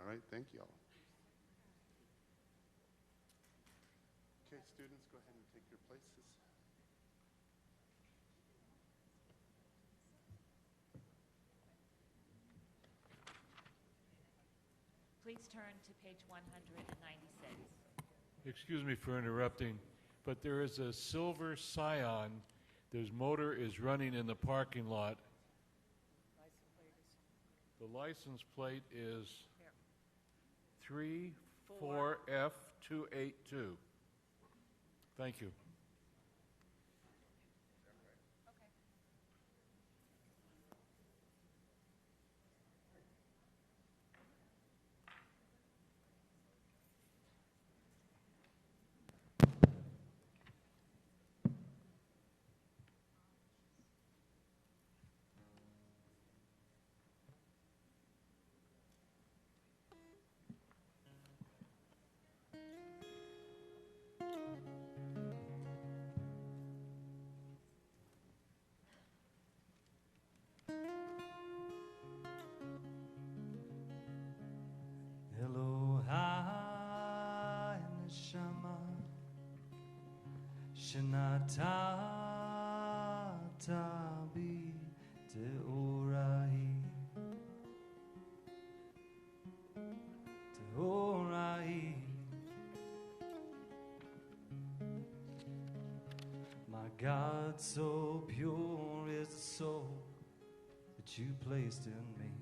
right, thank you all. Okay, students, go ahead and take your places. Please turn to page 196. Excuse me for interrupting, but there is a silver Scion. Whose motor is running in the parking lot. The license plate is 34F282. Thank you. Elohai neshama shenata tabi teorai my God, so pure is the soul that you placed in me.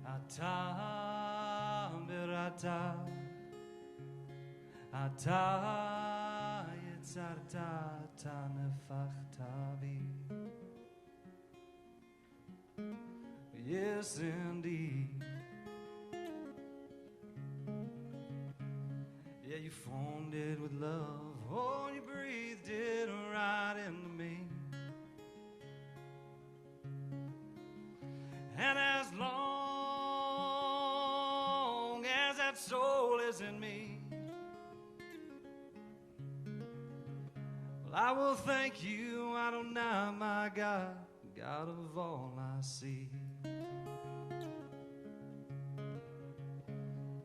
Ata berata, ata yetzarta tanefachtavi. Yes, indeed. Yeah, you formed it with love. Oh, you breathed it right into me. And as long as that soul is in me, well, I will thank you, Adonai, my God, God of all I see.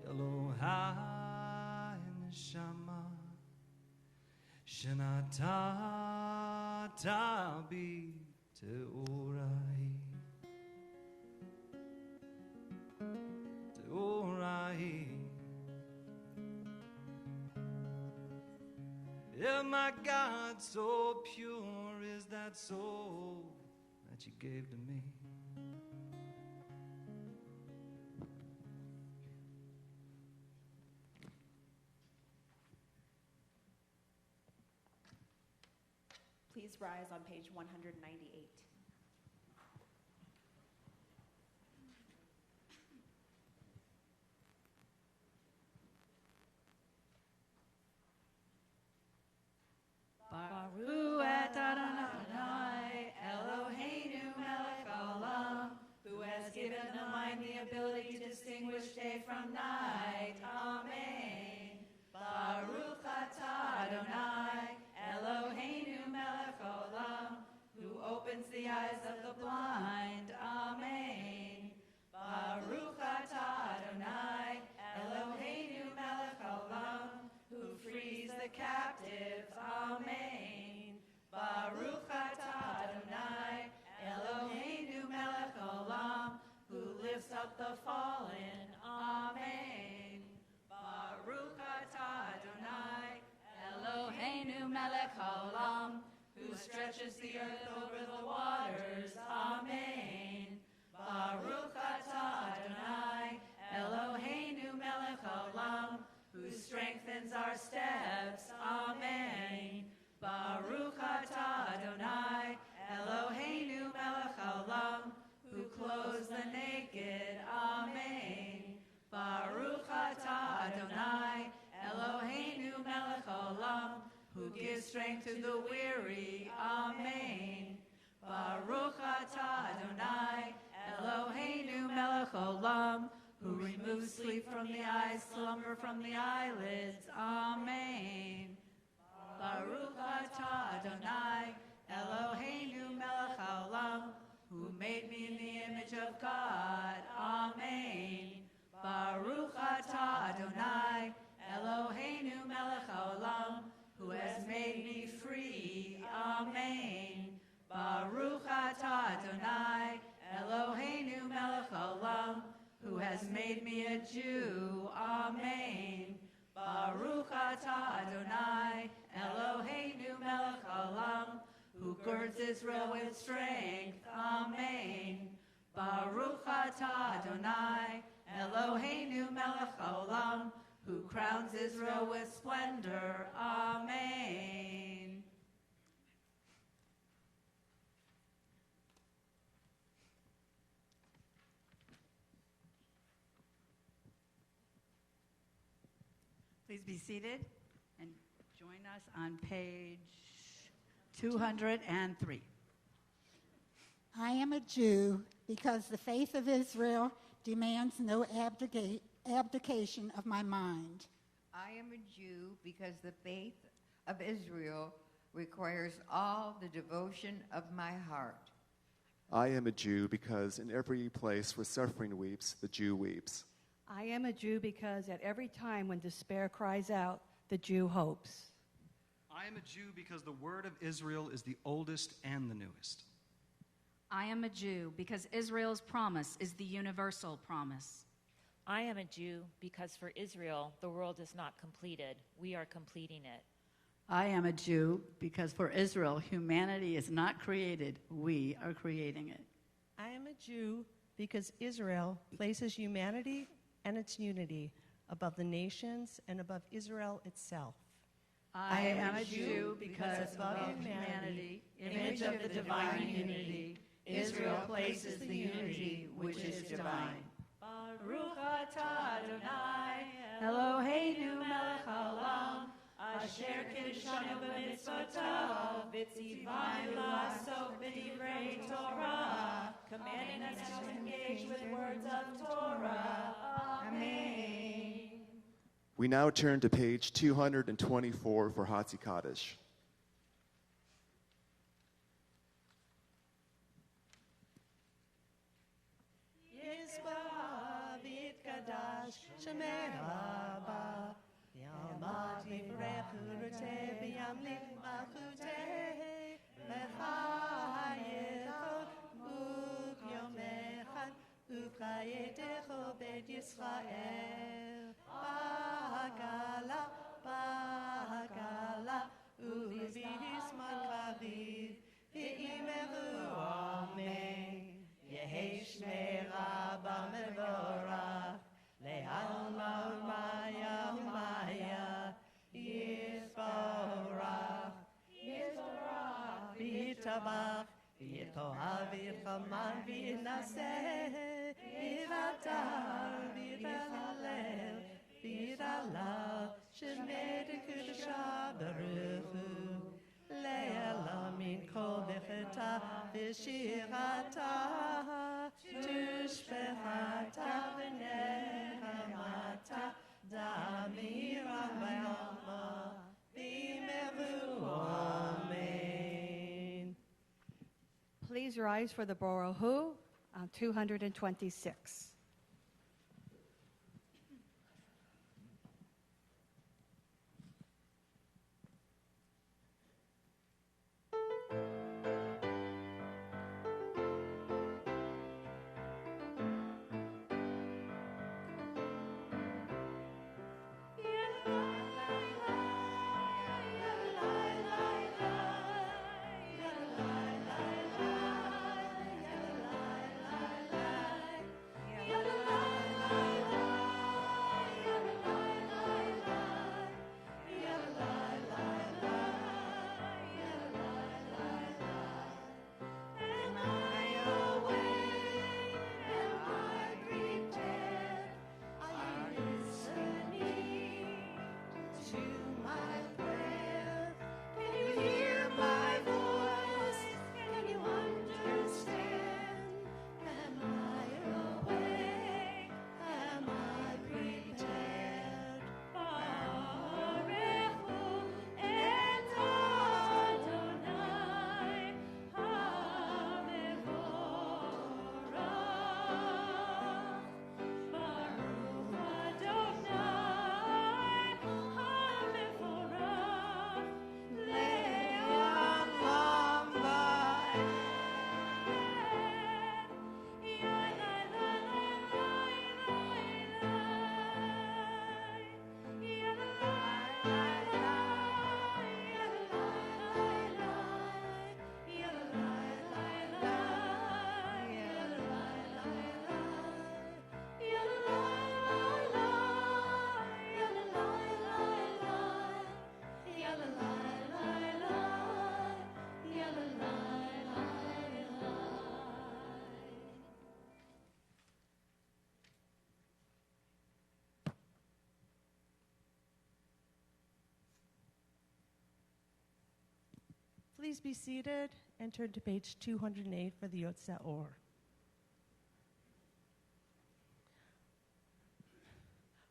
Elohai neshama shenata tabi teorai. Yeah, my God, so pure is that soul that you gave to me. Please rise on page 198. Baruch et Adonai, Eloheinu melech haolam, who has given the mind the ability to distinguish day from night. Amen. Baruch atah Adonai, Eloheinu melech haolam, who opens the eyes of the blind. Amen. Baruch atah Adonai, Eloheinu melech haolam, who frees the captives. Amen. Baruch atah Adonai, Eloheinu melech haolam, who lifts up the fallen. Amen. Baruch atah Adonai, Eloheinu melech haolam, who stretches the earth over the waters. Amen. Baruch atah Adonai, Eloheinu melech haolam, who strengthens our steps. Amen. Baruch atah Adonai, Eloheinu melech haolam, who clothes the naked. Amen. Baruch atah Adonai, Eloheinu melech haolam, who gives strength to the weary. Amen. Baruch atah Adonai, Eloheinu melech haolam, who removes sleep from the eyes, slumber from the eyelids. Amen. Baruch atah Adonai, Eloheinu melech haolam, who made me in the image girds Israel with strength. Amen. Baruch atah Adonai, Eloheinu melech haolam, who crowns Israel with splendor. Amen. Please be seated and join us on page 203. I am a Jew because the faith of Israel demands no abdication of my mind. I am a Jew because the faith of Israel requires all the devotion of my heart. I am a Jew because in every place where suffering weeps, the Jew weeps. I am a Jew because at every time when despair cries out, the Jew hopes. I am a Jew because the word of Israel is the oldest and the newest. I am a Jew because Israel's promise is the universal promise. I am a Jew because for Israel the world is not completed. We are completing it. I am a Jew because for Israel humanity is not created, we are creating it. I am a Jew because Israel places humanity and its unity above the nations and above Israel itself. I am a Jew because above humanity, image of the divine unity, Israel places the unity which is divine. Baruch atah Adonai, Eloheinu melech haolam, asher kiddushanu b'mitzvotav, v'tzivanu la'asok b'divrei Torah, commanding us to engage with words of Torah. Amen. We now turn to page 224 for Hatzi Kaddish. Yisba v'yitkadash shemei Rabba, Yamat livrech uruteh v'yamlik malchuteh, v'chayecho uk yom echad u'chayetecho bet Yisrael. Bagala, bagala, u'v'vis makaviv, v'imeru amen. Yehi shmei Rabba mevorach, le'alma u'maya u'maya, yisborach, yisborach, v'yitabach, v'yitohav, v'yitchaman, v'yinaseh, v'yivatar, v'yithalel, v'yitalav, shemei dekudasha baruch hu, le'ala min kol v'cheta v'shirata, tushbehata v'nechamata, damira v'alma, v'imeru amen. Please rise for the Borohu on 226. Please be seated and turn to page 208 for the Yotze Or.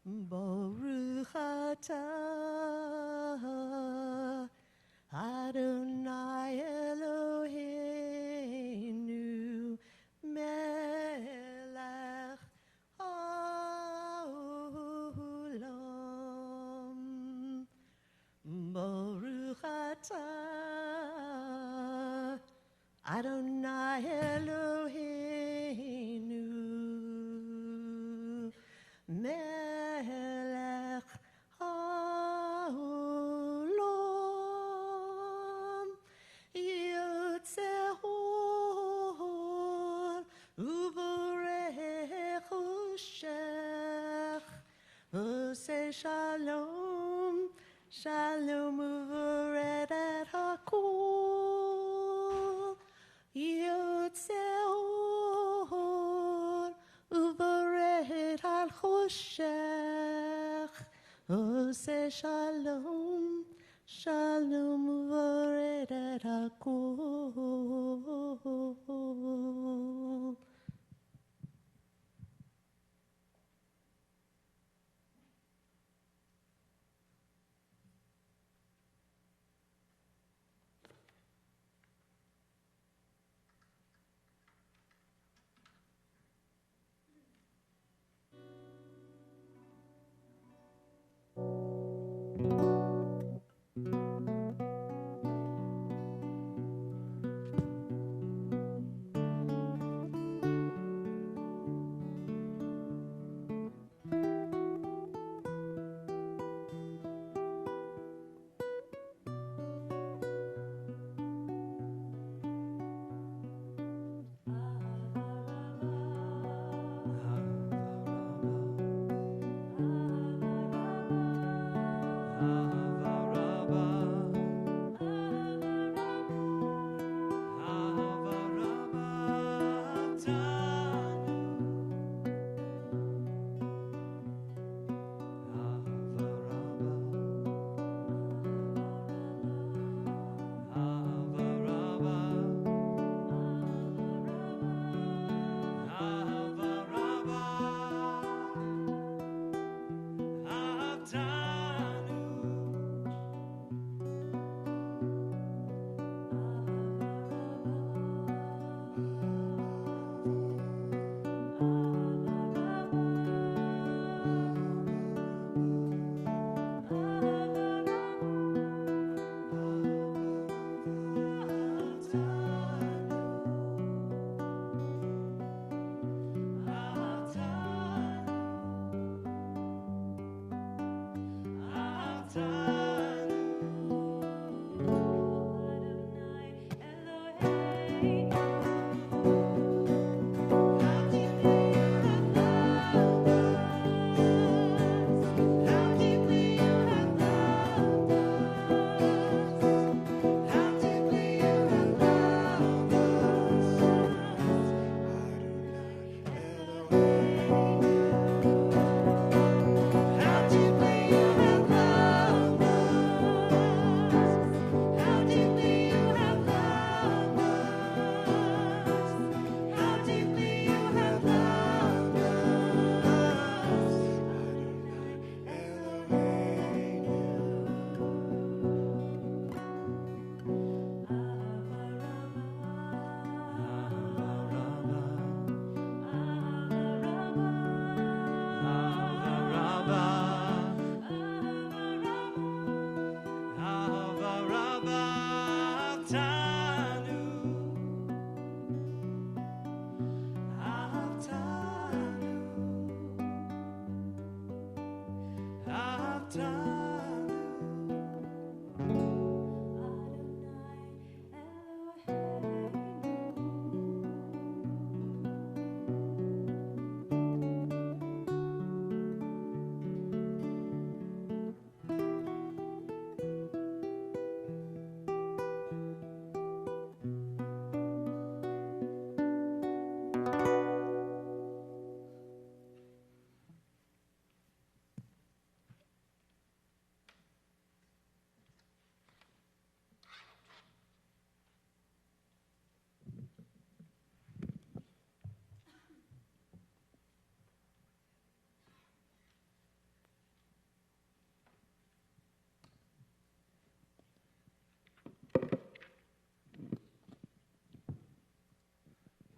Baruch atah Adonai Eloheinu melech haolam. Baruch atah Adonai Eloheinu melech haolam. Yotzeh or uvorech ushech Oseh shalom shalom uvored et hakol. Yotzeh or uvored al choshech Oseh shalom shalom uvored et hakol.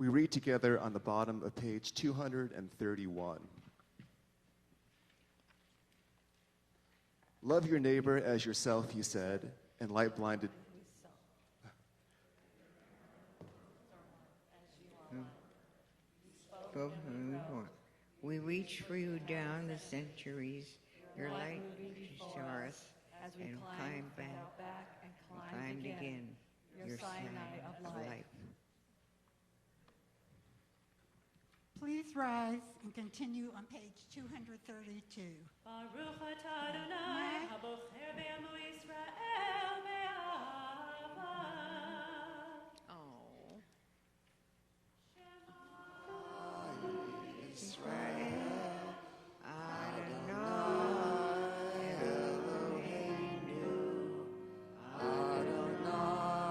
We read together on the bottom of page 231. Love your neighbor as yourself, he said, and light-blinded. We reach for you down the centuries. Your light restore us and climb back and climbed again. Your Sinai of life. Please rise and continue on page 232. Baruch atah Adonai, habocher be'amu Yisrael be'ahava. Oh. Israel, Adonai, Eloheinu, Adonai,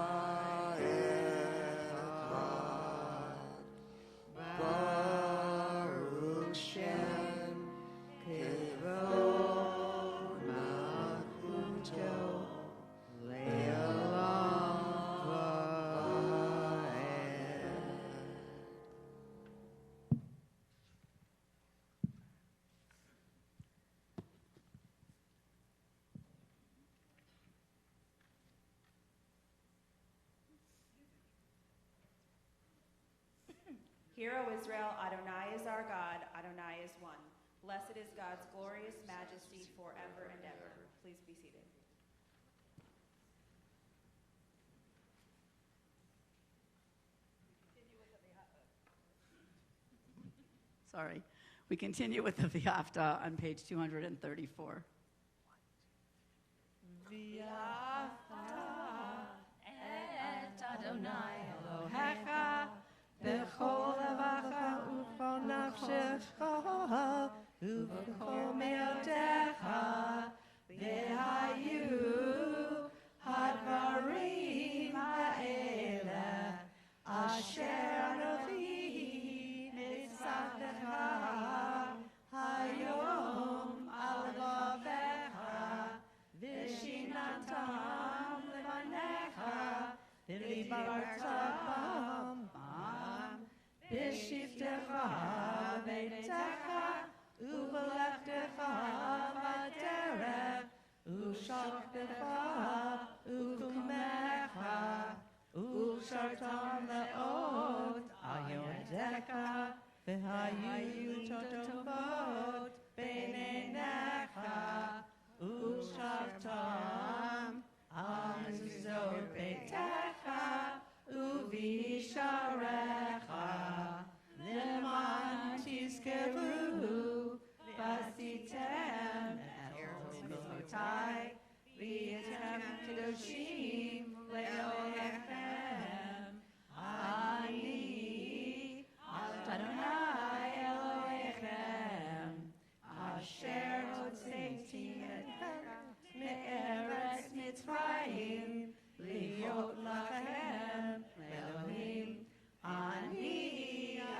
Echad, Baruch Shem, Kevod Malchuto, Le'olam va'ed. Hear, O Israel, Adonai is our God, Adonai is one. Blessed is God's glorious majesty forever and ever. Please be seated. Sorry. We continue with the V'yafta on page 234. et Adonai Elohecha b'chol levacha u'chol nafshecha u'b'chol me'otecha v'hayu hadvarim ha'ele asher Anochi nitzavtecha hayom al levavecha v'shinatam levanecha v'libartam b'shiftecha v'beitecha u'b'lechtecha v'derech u'shochtecha u'kumecha u'shartam le'ot al yodecha v'hayu totovot b'neinecha u'shartam al mezuzot beitecha u'visharecha למען תזכרו ועשיתם את מצוותיי והייתם קדושים לאלוהיכם. אני אדוני אלוהיכם אשר הוצאתי אתכם מארץ מצרים להיות לכם לאלוהים. אני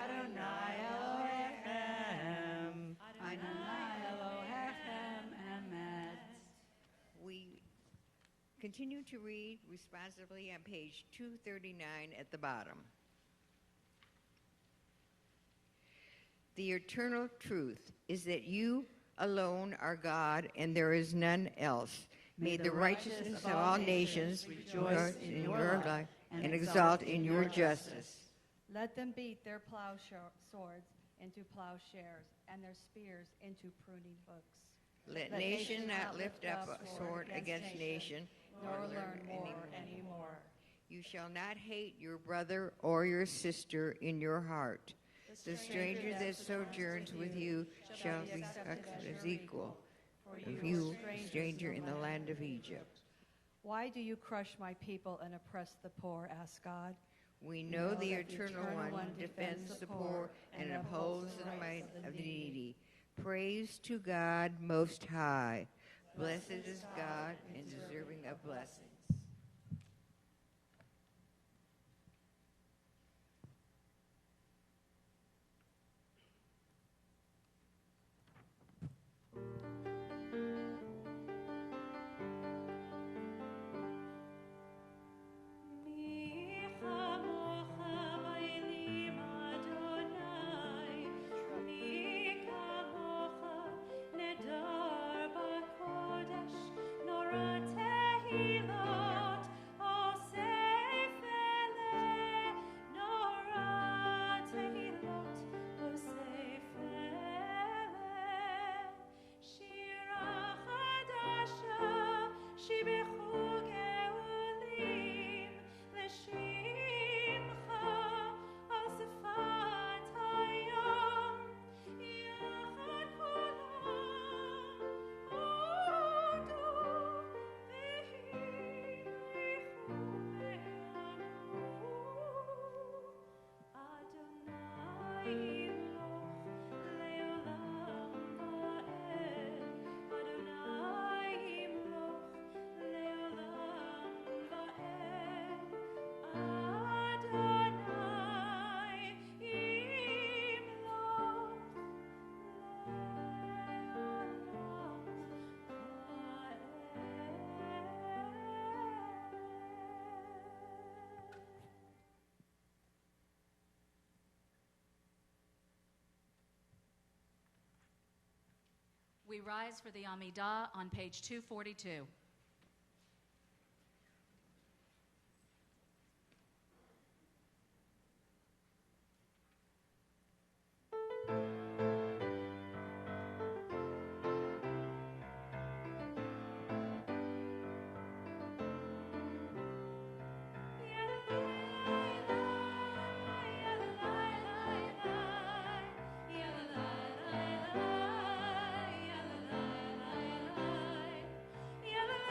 Adonai Elohechem. Adonai Elohechem Emet. We continue to read responsively on page 239 at the bottom. The eternal truth is that you alone are God and there is none else. May the righteousness of all nations rejoice in your life and exalt in your justice. Let them beat their plow swords into plowshares and their spears into pruning hooks. Let nation not lift up a sword against nation, nor learn war anymore. You shall not hate your brother or your sister in your heart. The stranger that sojourns with you shall be as equal of you, stranger in the land of Egypt. Why do you crush my people and oppress the poor, asked God. We know the Eternal One defends the poor and upholds the might of the needy. Praise to God Most High. Blessed is God and deserving of blessings. מי כמוך באלימה We rise for the Amidah on page 242. Yeah.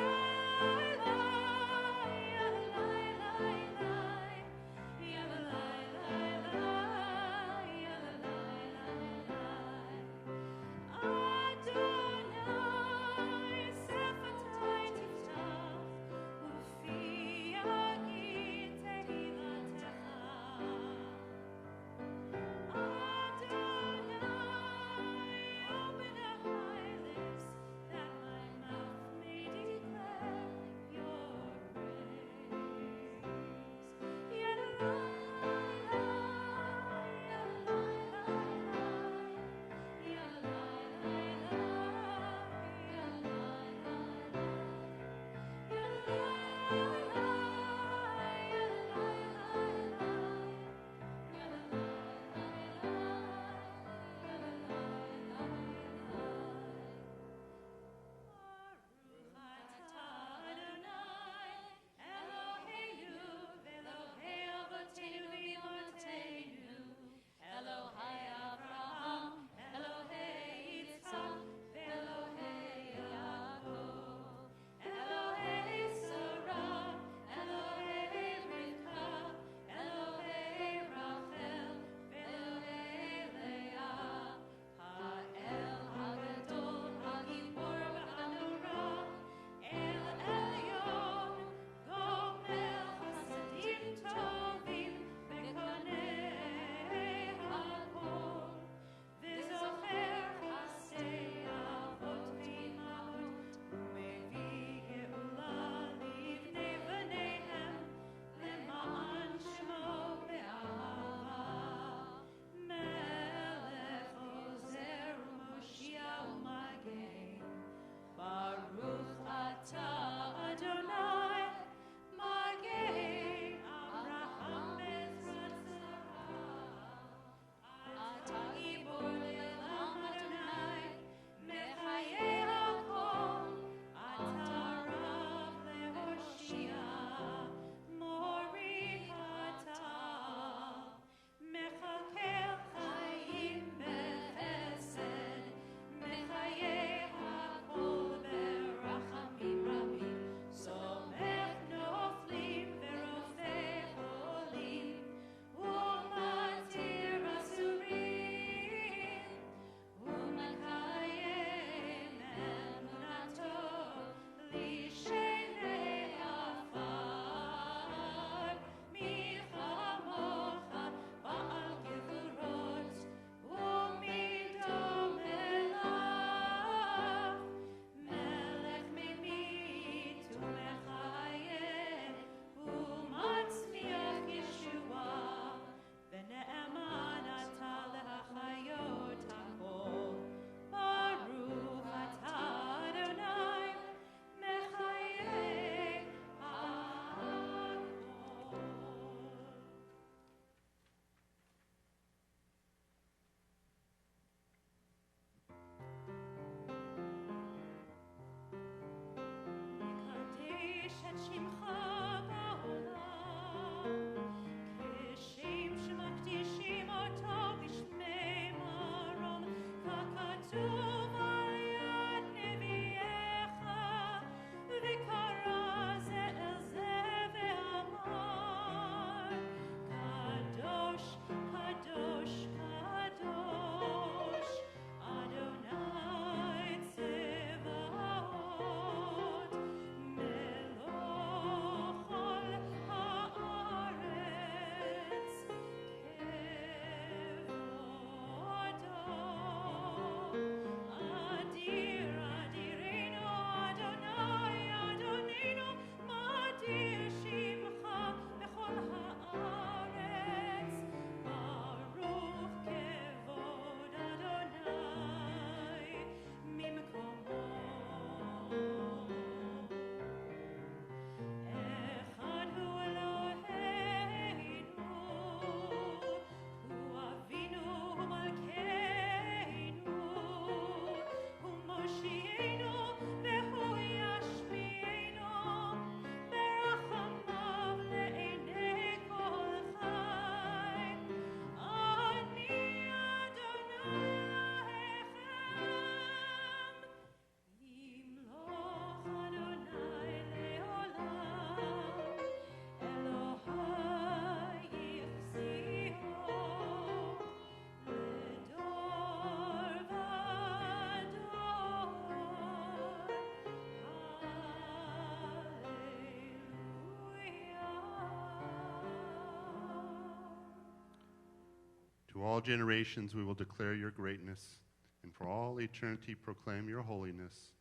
all generations we will declare your greatness, and for all eternity proclaim your holiness.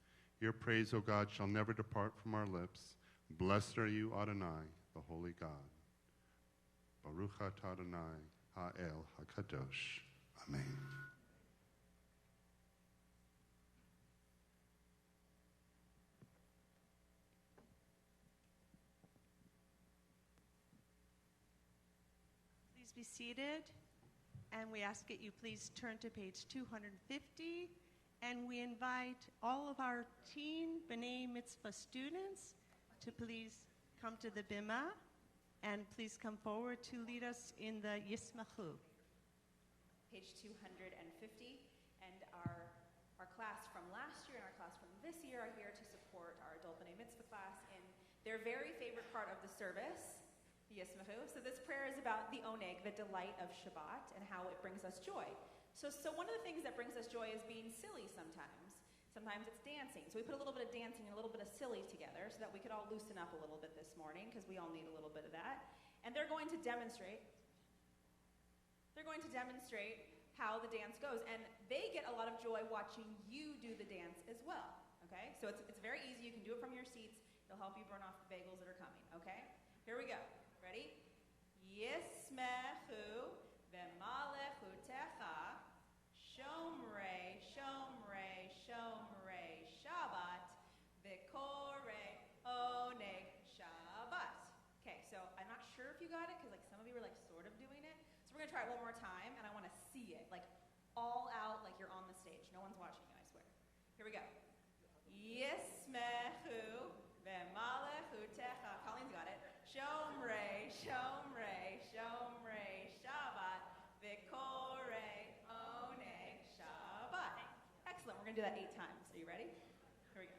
Your praise, O God, shall never depart from our lips. Blessed are you, Adonai, the holy God. Baruch atah Adonai, ha'el hakadosh. Amen. Please be seated, and we ask that you please turn to page 250, and we invite all of our teen B'nai Mitzvah students to please come to the bima, and please come forward to lead us in the Yismachu. Page 250, and our class from last year and our class from this year are here to support our adult B'nai Mitzvah class in their very favorite part of the service, the Yismachu. So this prayer is about the oneg, the delight of Shabbat, and how it brings us joy. So one of the things that brings us joy is being silly sometimes. Sometimes it's dancing. So we put a little bit of dancing and a little bit of silly together so that we could all loosen up a little bit this morning, because we all need a little bit of that. And they're going to demonstrate how the dance goes. And they get a lot of joy watching you do the dance as well. Okay? So it's very easy. You can do it from your seats. It'll help you burn off the bagels that are coming. Okay? Here we go. Ready? Yismechu v'malechutecha shomrei shomrei shomrei Shabbat v'korei oneg Shabbat. Okay, so I'm not sure if you got it, because some of you were sort of doing it. So we're gonna try it one more time, and I want to see it all out, like you're on the stage. No one's watching you, I swear. Here we go. Yismechu v'malechutecha. Colleen's got it. Shomrei, shomrei, shomrei, Shabbat, v'korei oneg Shabbat. Excellent. We're going to do that 8 times. Are you ready? Here we go.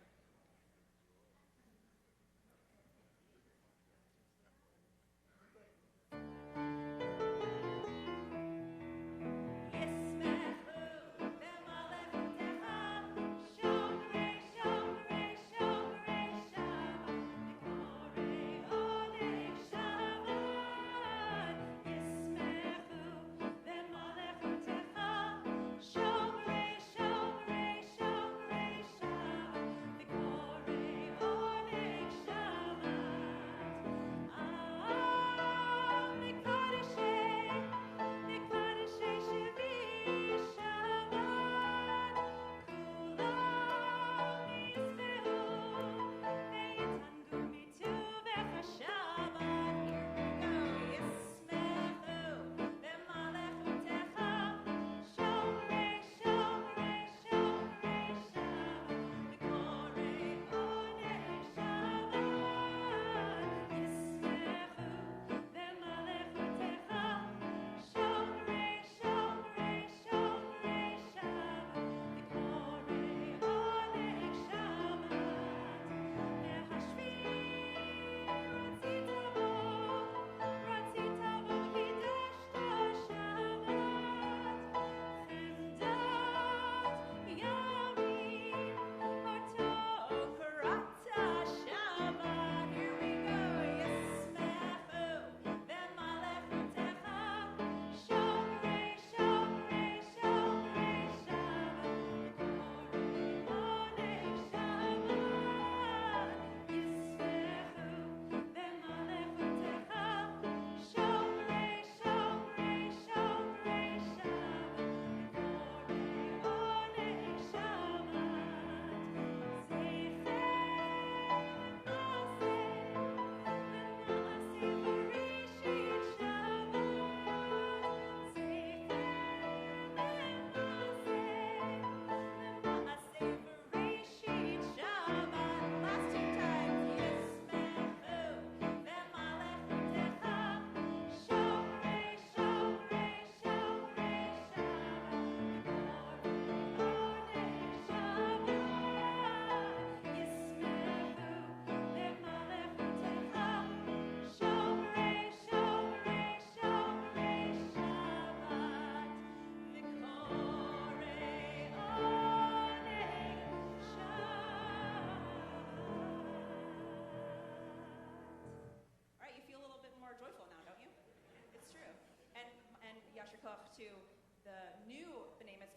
To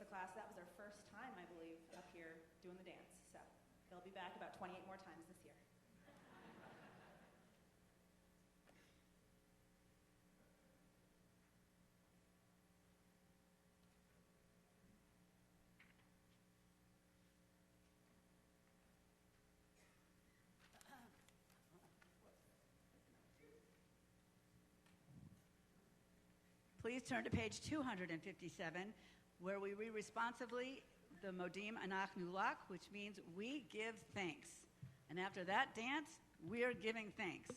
mitzvah class. That was their first time, I believe, up here doing the dance. So they'll be back about 28 more times this year. Please turn to page 257, where we read responsively the Modim Anach Nulach, which means we give thanks. And after that dance, we are giving thanks.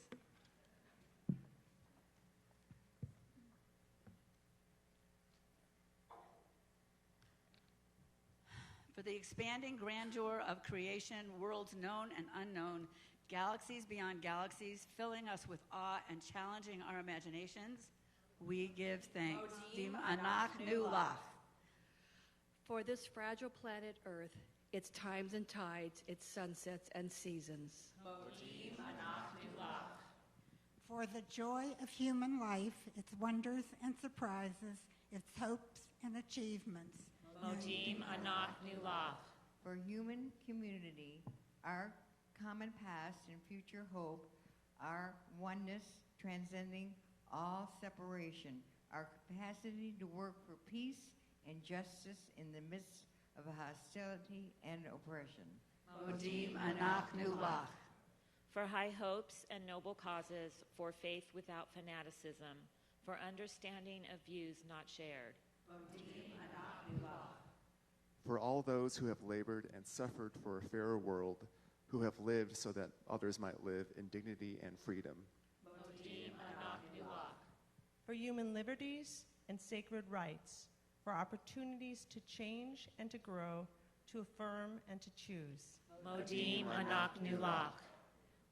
For the expanding grandeur of creation, worlds known and unknown, galaxies beyond galaxies, filling us with awe and challenging our imaginations, we give thanks. Modim Anach Nulach. For this fragile planet Earth, its times and tides, its sunsets and seasons. Modim Anach Nulach. For the joy of human life, its wonders and surprises, its hopes and achievements. Modim Anach Nulach. For human community, our common past and future hope, our oneness transcending all separation, our capacity to work for peace and justice in the midst of hostility and oppression. Modim Anach Nulach. For high hopes and noble causes, for faith without fanaticism, for understanding of views not shared. Modim Anach Nulach. For all those who have labored and suffered for a fairer world, who have lived so that others might live in dignity and freedom. Modim Anach Nulach. For human liberties and sacred rights, for opportunities to change and to grow, to affirm and to choose. Modim Anach Nulach.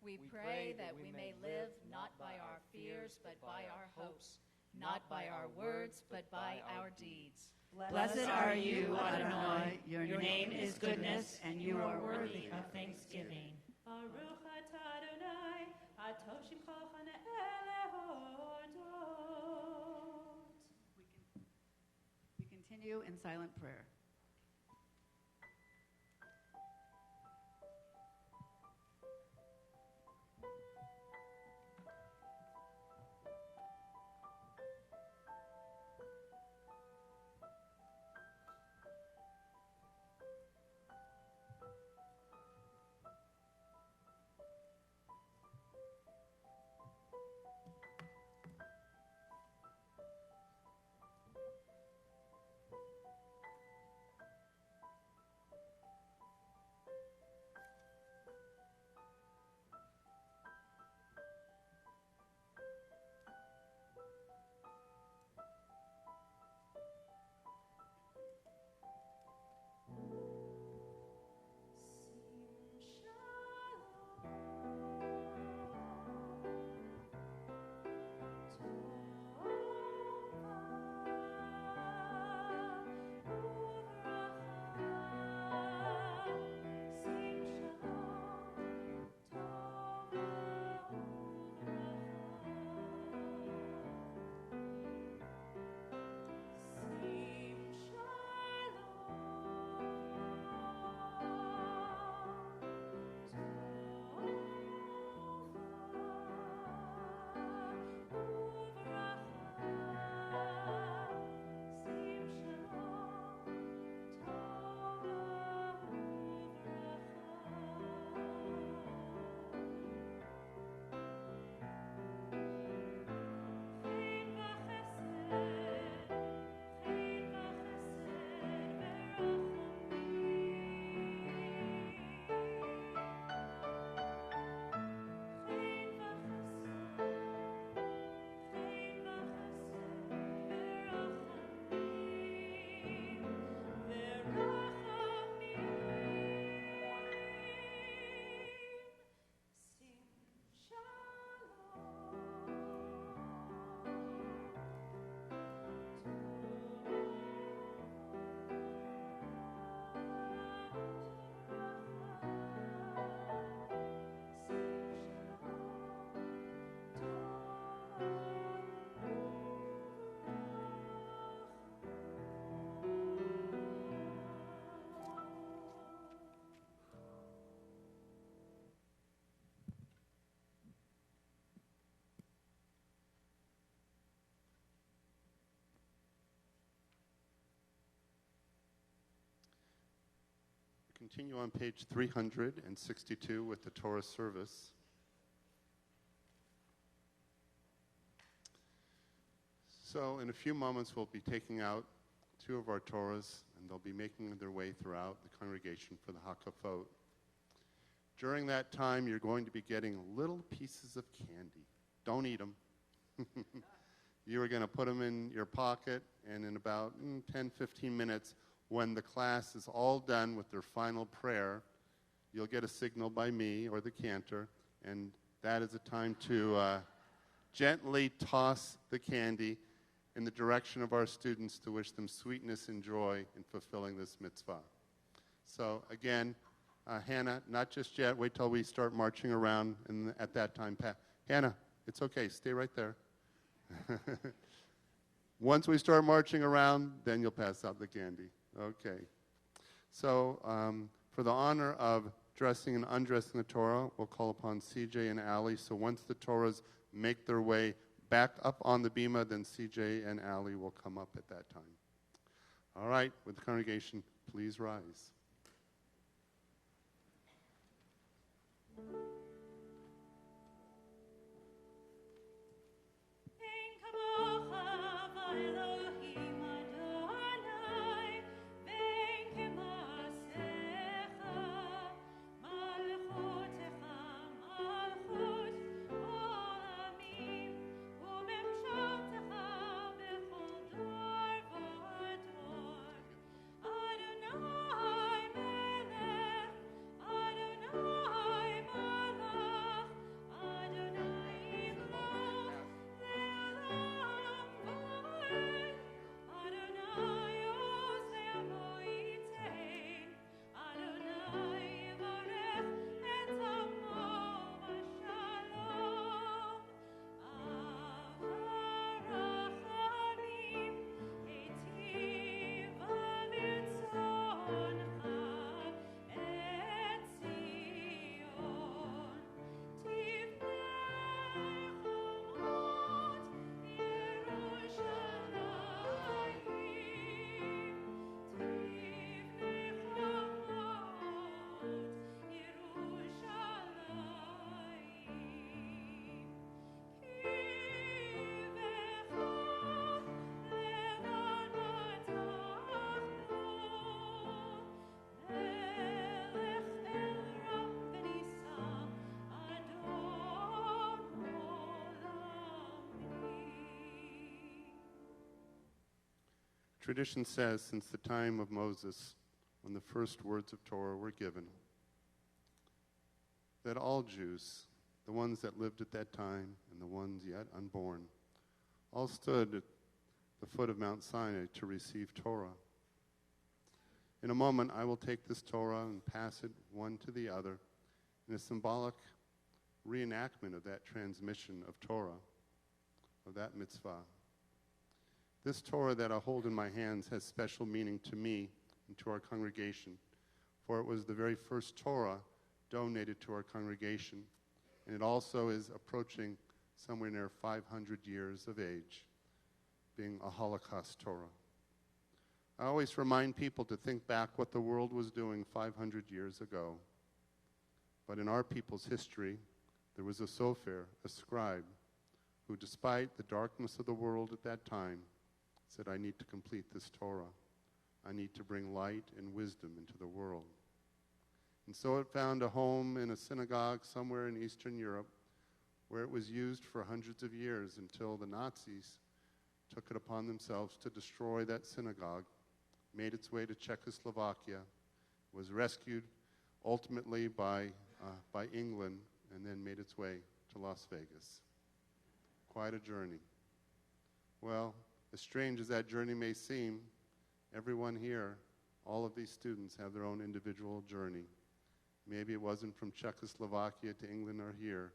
We pray that we may live not by our fears, but by our hopes, not by our words, but by our deeds. Blessed are you, Adonai. Your name is goodness, and you are worthy of thanksgiving. Baruch atah Adonai, atov shimcha We continue in silent prayer. continue on page 362 with the Torah service. So in a few moments, we'll be taking out two of our Torahs, and they'll be making their way throughout the congregation for the Hakafot. During that time, you're going to be getting little pieces of candy. Don't eat them. You are going to put them in your pocket, and in about 10, 15 minutes, when the class is all done with their final prayer, you'll get a signal by me or the cantor, and that is a time to gently toss the candy in the direction of our students to wish them sweetness and joy in fulfilling this mitzvah. So again, Hannah, not just yet. Wait till we start marching around, and at that time, Hannah, it's okay. Stay right there. Once we start marching around, then you'll pass out the candy. Okay. So for the honor of dressing and undressing the Torah, we'll call upon CJ and Allie. So once the Torahs make their way back up on the bima, then CJ and Allie will come up at that time. All right, with the congregation, please rise. Tradition says since the time of Moses, when the first words of Torah were given, that all Jews, the ones that lived at that time and the ones yet unborn, all stood at the foot of Mount Sinai to receive Torah. In a moment, I will take this Torah and pass it one to the other in a symbolic reenactment of that transmission of Torah, of that mitzvah. This Torah that I hold in my hands has special meaning to me and to our congregation, for it was the very first Torah donated to our congregation, and it also is approaching somewhere near 500 years of age, being a Holocaust Torah. I always remind people to think back what the world was doing 500 years ago. But in our people's history, there was a sofer, a scribe, who despite the darkness of the world at that time, said, I need to complete this Torah. I need to bring light and wisdom into the world. And so it found a home in a synagogue somewhere in Eastern Europe, where it was used for hundreds of years until the Nazis took it upon themselves to destroy that synagogue, made its way to Czechoslovakia, was rescued ultimately by England, and then made its way to Las Vegas. Quite a journey. Well, as strange as that journey may seem, everyone here, all of these students have their own individual journey. Maybe it wasn't from Czechoslovakia to England or here,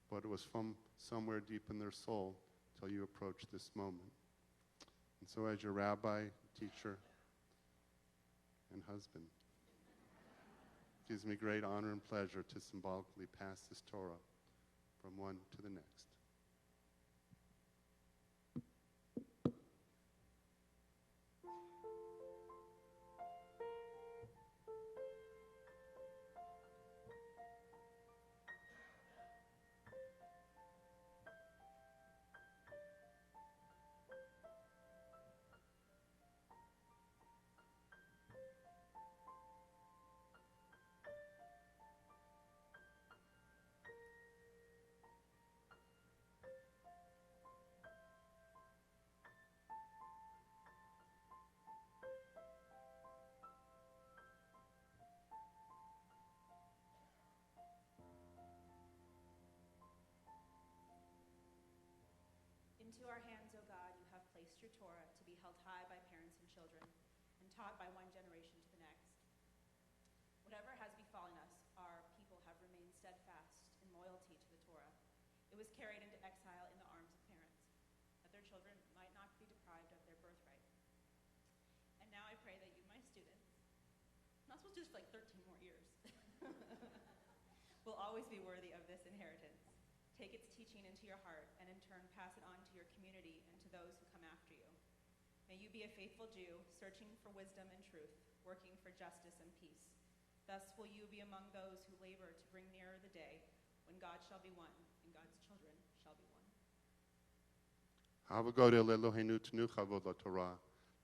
but it was from somewhere deep in their soul till you approach this moment. And so as your rabbi, teacher, and husband, it gives me great honor and pleasure to symbolically pass this Torah from one to the next. taught by one generation to the next. Whatever has befallen us, our people have remained steadfast in loyalty to the Torah. It was carried into exile in the arms of parents, that their children might not be deprived of their birthright. And now I pray that you, my students, I'm not supposed to do this for like 13 more years, will always be worthy of this inheritance. Take its teaching into your heart, and in turn pass it on to your community and to those who come after you. May you be a faithful Jew, searching for wisdom and truth, working for justice and peace. Thus will you be among those who labor to bring nearer the day when God shall be one and God's children shall be one.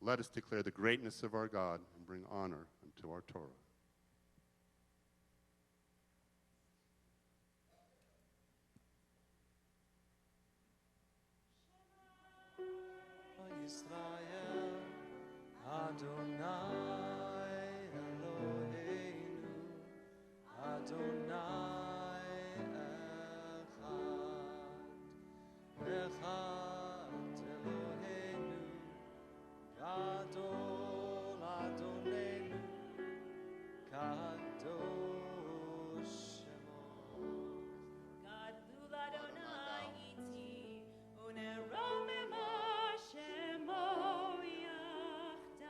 Let us declare the greatness of our God and bring honor unto our Torah. Yisrael, Adonai Eloheinu, Adonai Echad, Echad Eloheinu, Gadol Adonenu, Kadosh Shemo. Gadol Adonai iti, uneromema shemo yachdav.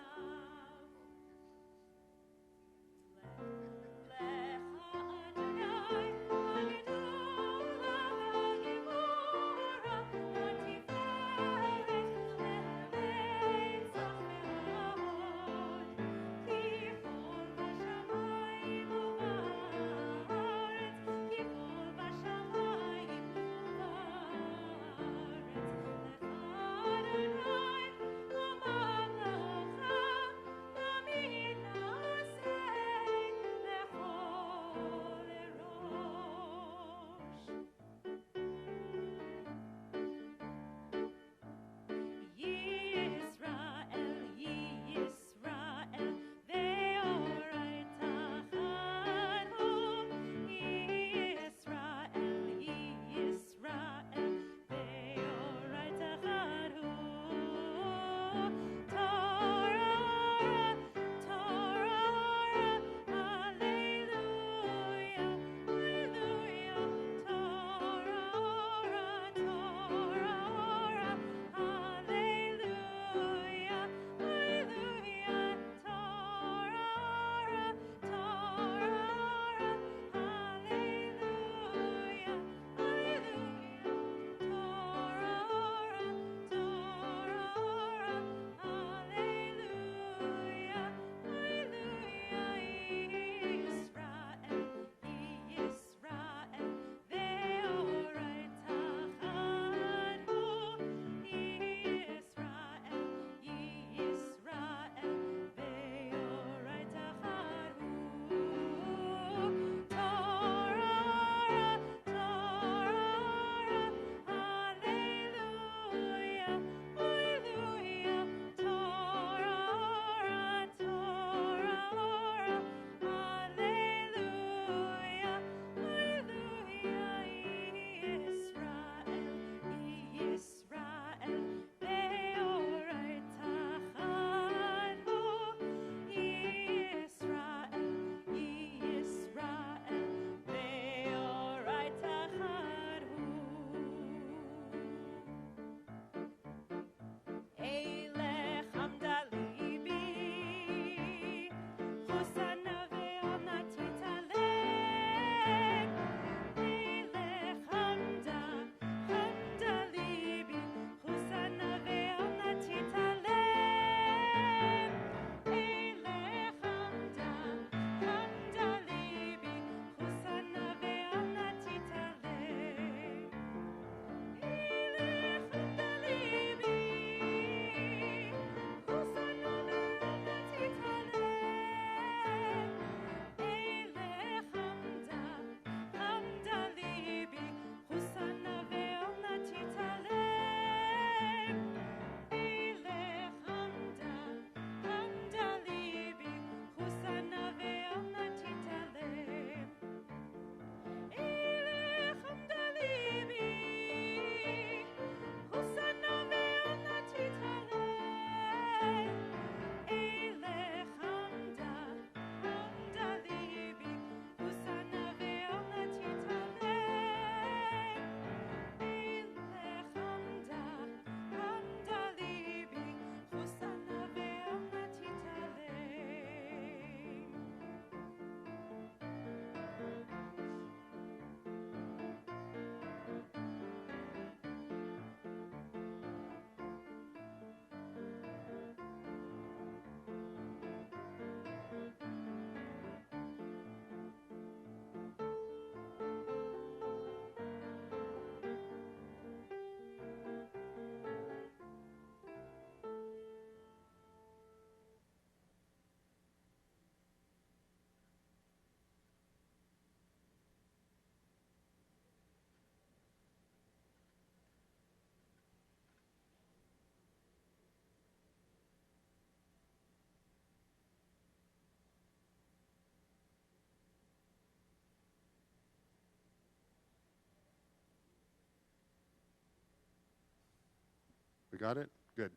We got it? Good.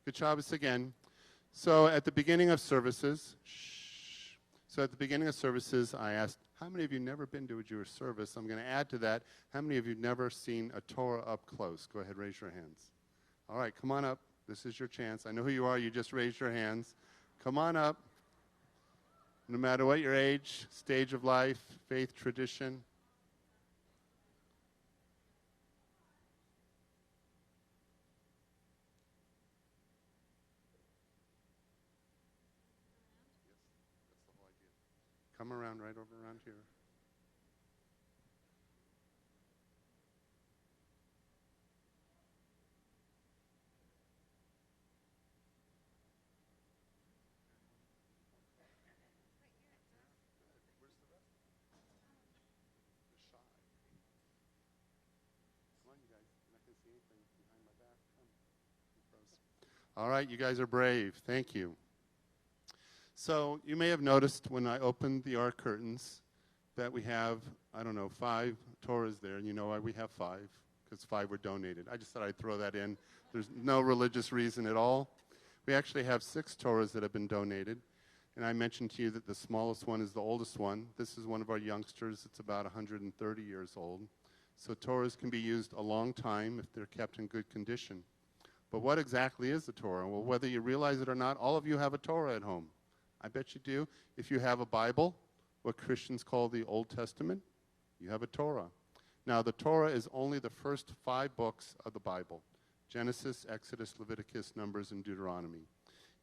Good Shabbos again. So at the beginning of services, I asked, how many of you never been to a Jewish service? I'm going to add to that, how many of you never seen a Torah up close? Go ahead, raise your hands. All right, come on up. This is your chance. I know who you are. You just raised your hands. Come on up. No matter what your age, stage of life, faith, tradition. Come around right over around here. All right, you guys are brave. Thank you. So you may have noticed when I opened the Ark curtains that we have, 5 Torahs there. And you know why we have 5? Because 5 were donated. I just thought I'd throw that in. There's no religious reason at all. We actually have 6 Torahs that have been donated. And I mentioned to you that the smallest one is the oldest one. This is one of our youngsters. It's about 130 years old. So Torahs can be used a long time if they're kept in good condition. But what exactly is the Torah? Well, whether you realize it or not, all of you have a Torah at home. I bet you do. If you have a Bible, what Christians call the Old Testament, you have a Torah. Now, the Torah is only the first 5 books of the Bible: Genesis, Exodus, Leviticus, Numbers, and Deuteronomy.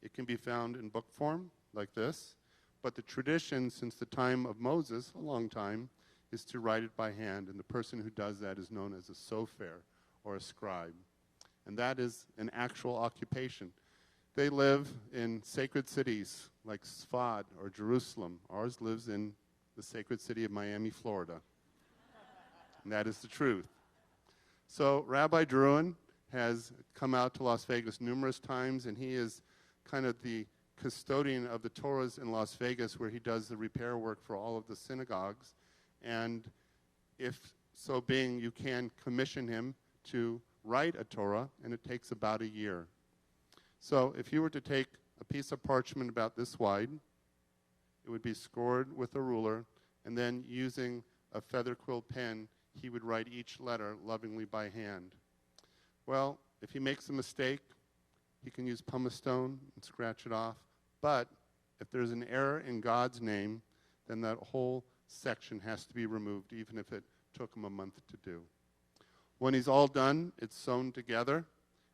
It can be found in book form, like this, but the tradition since the time of Moses, a long time, is to write it by hand, and the person who does that is known as a sofer, or a scribe. And that is an actual occupation. They live in sacred cities like Sfad or Jerusalem. Ours lives in the sacred city of Miami, Florida. And that is the truth. So Rabbi Druin has come out to Las Vegas numerous times, and he is kind of the custodian of the Torahs in Las Vegas, where he does the repair work for all of the synagogues. And if so being, you can commission him to write a Torah, and it takes about a year. So if you were to take a piece of parchment about this wide, it would be scored with a ruler, and then using a feather quill pen, he would write each letter lovingly by hand. Well, if he makes a mistake, he can use pumice stone and scratch it off. But if there's an error in God's name, then that whole section has to be removed, even if it took him a month to do. When he's all done, it's sewn together,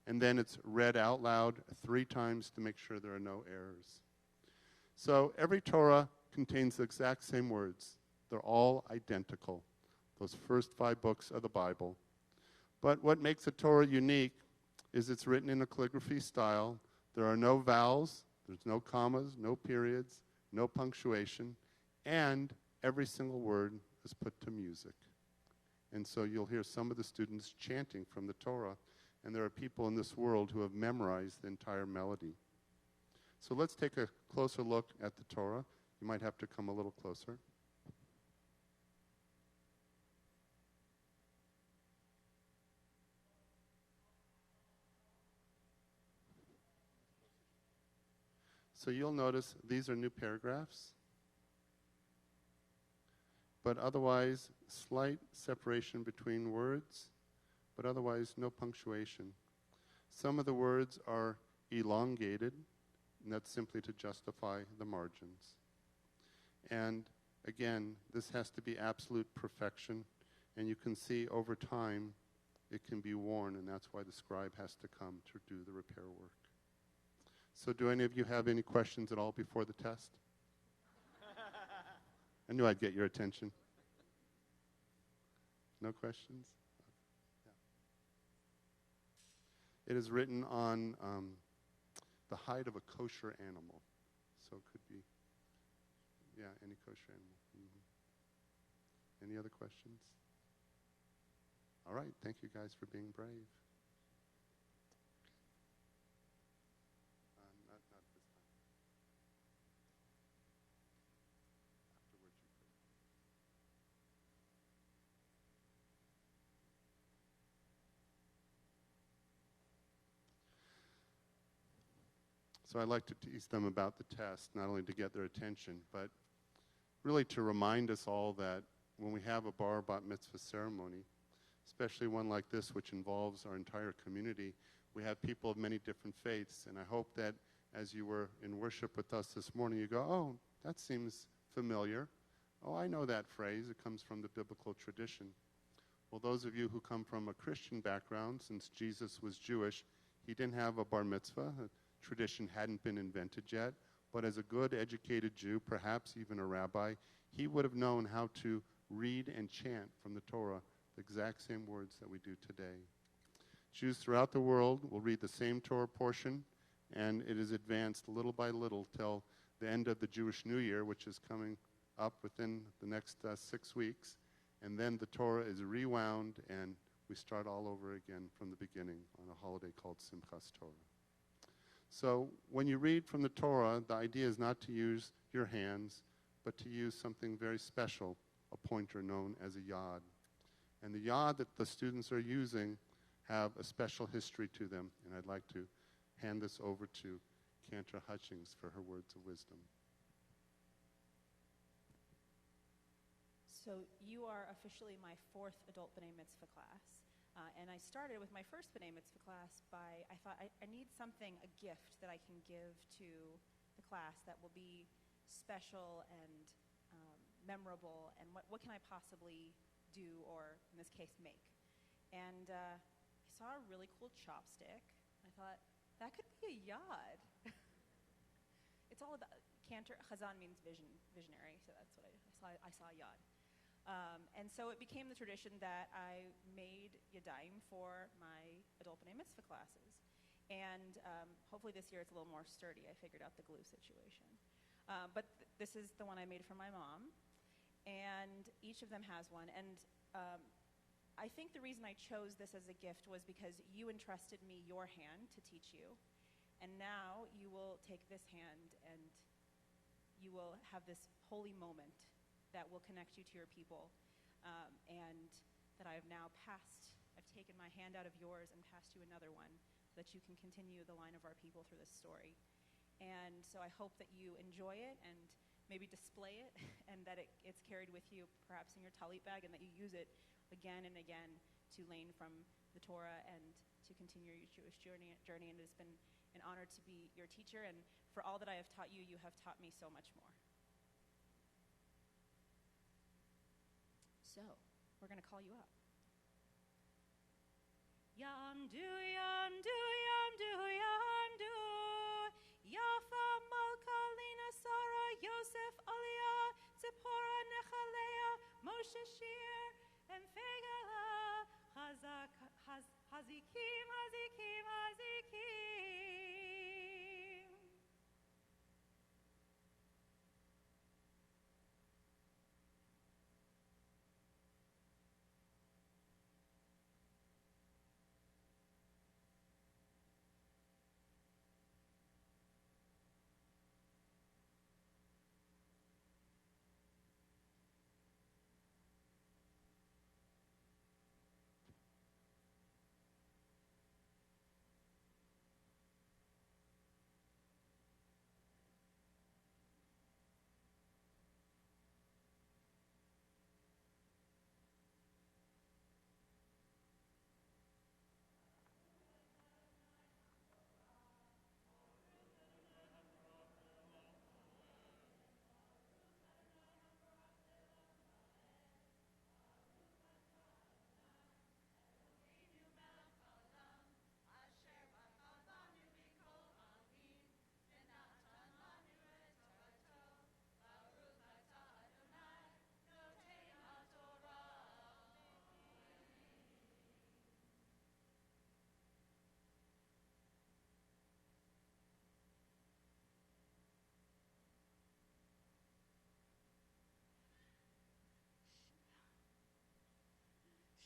and then it's read out loud 3 times to make sure there are no errors. So every Torah contains the exact same words. They're all identical, those first 5 books of the Bible. But what makes a Torah unique is it's written in a calligraphy style. There are no vowels, there's no commas, no periods, no punctuation, and every single word is put to music. And so you'll hear some of the students chanting from the Torah, and there are people in this world who have memorized the entire melody. So let's take a closer look at the Torah. You might have to come a little closer. So you'll notice these are new paragraphs, but otherwise slight separation between words, but otherwise no punctuation. Some of the words are elongated, and that's simply to justify the margins. And again, this has to be absolute perfection, and you can see over time it can be worn, and that's why the scribe has to come to do the repair work. So do any of you have any questions at all before the test? I knew I'd get your attention. No questions? Yeah. It is written on the hide of a kosher animal. So it could be, any kosher animal. Mm-hmm. Any other questions? All right, thank you guys for being brave. Not this time. Afterwards, you pray. So I like to teach them about the test, not only to get their attention, but really to remind us all that when we have a bar bat mitzvah ceremony, especially one like this which involves our entire community, we have people of many different faiths. And I hope that as you were in worship with us this morning, you go, oh, that seems familiar. Oh, I know that phrase. It comes from the biblical tradition. Well, those of you who come from a Christian background, since Jesus was Jewish, he didn't have a bar mitzvah. Tradition hadn't been invented yet, but as a good educated Jew, perhaps even a rabbi, he would have known how to read and chant from the Torah the exact same words that we do today. Jews throughout the world will read the same Torah portion, and it is advanced little by little till the end of the Jewish New Year, which is coming up within the next 6 weeks, and then the Torah is rewound, and we start all over again from the beginning on a holiday called Simchas Torah. So when you read from the Torah, the idea is not to use your hands, but to use something very special, a pointer known as a yod. And the yod that the students are using have a special history to them, and I'd like to hand this over to Cantor Hutchings for her words of wisdom. So you are officially my 4th adult B'nai Mitzvah class. And I started with my first B'nai Mitzvah class by, I thought, I need something, a gift that I can give to the class that will be special and memorable, and what can I possibly do, or in this case, make. And I saw a really cool chopstick. I thought, that could be a yod. It's all about, Cantor, Chazan means visionary, so that's what I saw a yod. And so it became the tradition that I made yadayim for my adult B'nai Mitzvah classes. And hopefully this year it's a little more sturdy. I figured out the glue situation. But this is the one I made for my mom. And each of them has one. And I think the reason I chose this as a gift was because you entrusted me your hand to teach you. And now you will take this hand and you will have this holy moment that will connect you to your people, and that I have now passed. I've taken my hand out of yours and passed you another one so that you can continue the line of our people through this story. And so I hope that you enjoy it and maybe display it, and that it's carried with you perhaps in your talit bag, and that you use it again and again to learn from the Torah and to continue your Jewish journey. And it has been an honor to be your teacher, and for all that I have taught you, you have taught me so much more. So, we're going to call you up. Yamdu, yamdu, yamdu, yamdu. Yafa, Malka, Lina, Sarah, Yosef, Aliyah, Zipporah, Nechalea, Moshe, Shir, and Fegala, Hazikim, Hazikim, Hazikim.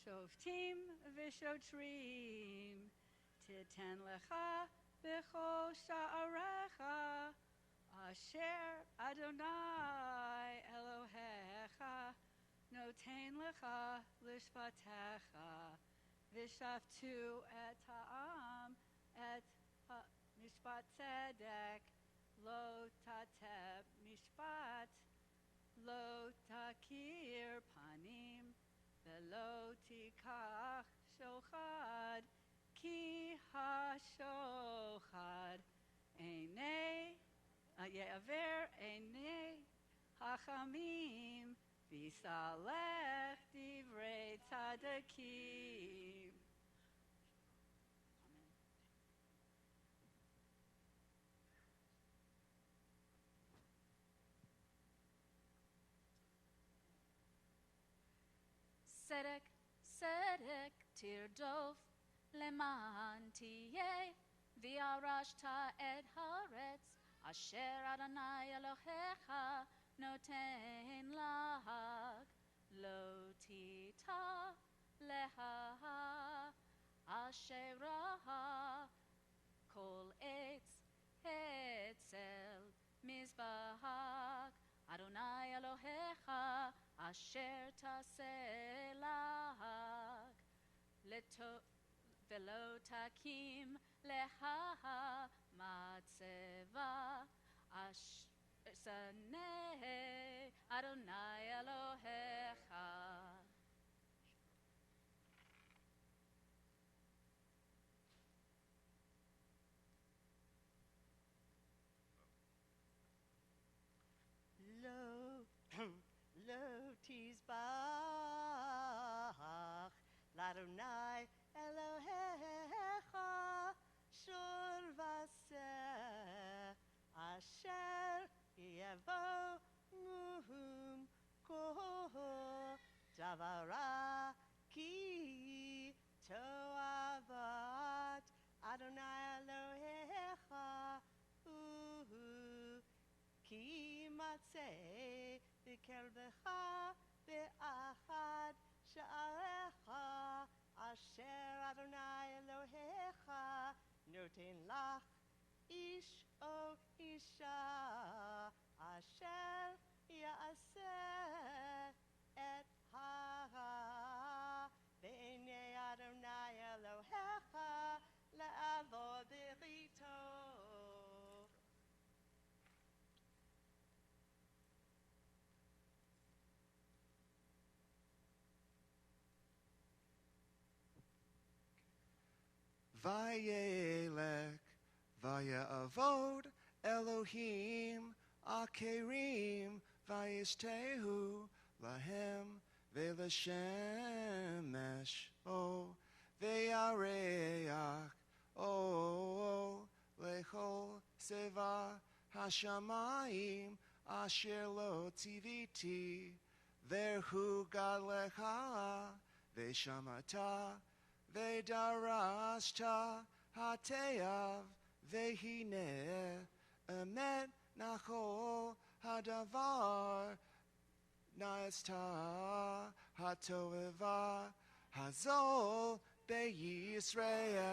Shoftim v'shotrim, titen lecha b'chol sha'arecha, asher Adonai Elohecha, noten lecha lishvatecha, v'shaftu et ha'am et mishpat tzedek, lo tateh mishpat, lo takir panim, velo tikach shochad, ki ha-shochad einei ye'aver einei hachamim v'yisalech divrei tzadakim. Sedek, sedek, tirdof, leman tiyeh, v'arashta et haaretz, asher Adonai Elohecha noten lag, lo tita leha, asherah, kol etz, etzel, mizbahak, Adonai Elohecha, asher taselach, velo takim leha matzeva, saneh Adonai Elohecha. Lo tizbach l'Adonai Elohecha shur v'aseh asher yevo muhum kol davara ki toavat Adonai Elohecha ki matzeh בקרבך באחד שעריך אשר אדוני אלוהיך נותן לך איש או אישה אשר יעשה את הרע בעיני אדוני אלוהיך לעבוד בריתו. Vayelech, vayavod Elohim, akerim, vayishtehu, lahem, ve'lashemesh, o, ve'areach, o, lechol, seva, hashamayim, asher lo tiviti, verhu gadlecha, ve'shamata, Ve'darashta hateav ve'hine emet nachol hadavar na'esta hatoeva hazol be'Yisrael.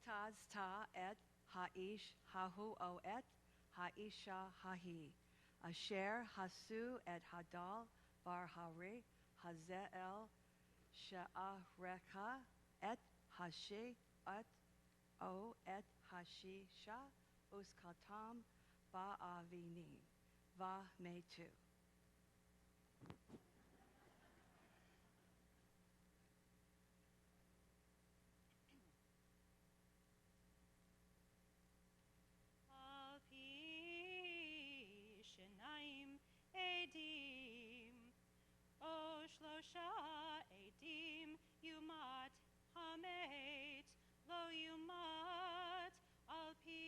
Tazta et ha'ish hahu o et ha'isha hahi, asher hasu et hadal bar hari hazel sha'arecha et hashi et o et hashisha uskatam ba'avini va metu. Shlosha edim yumat hamet lo yumat al pi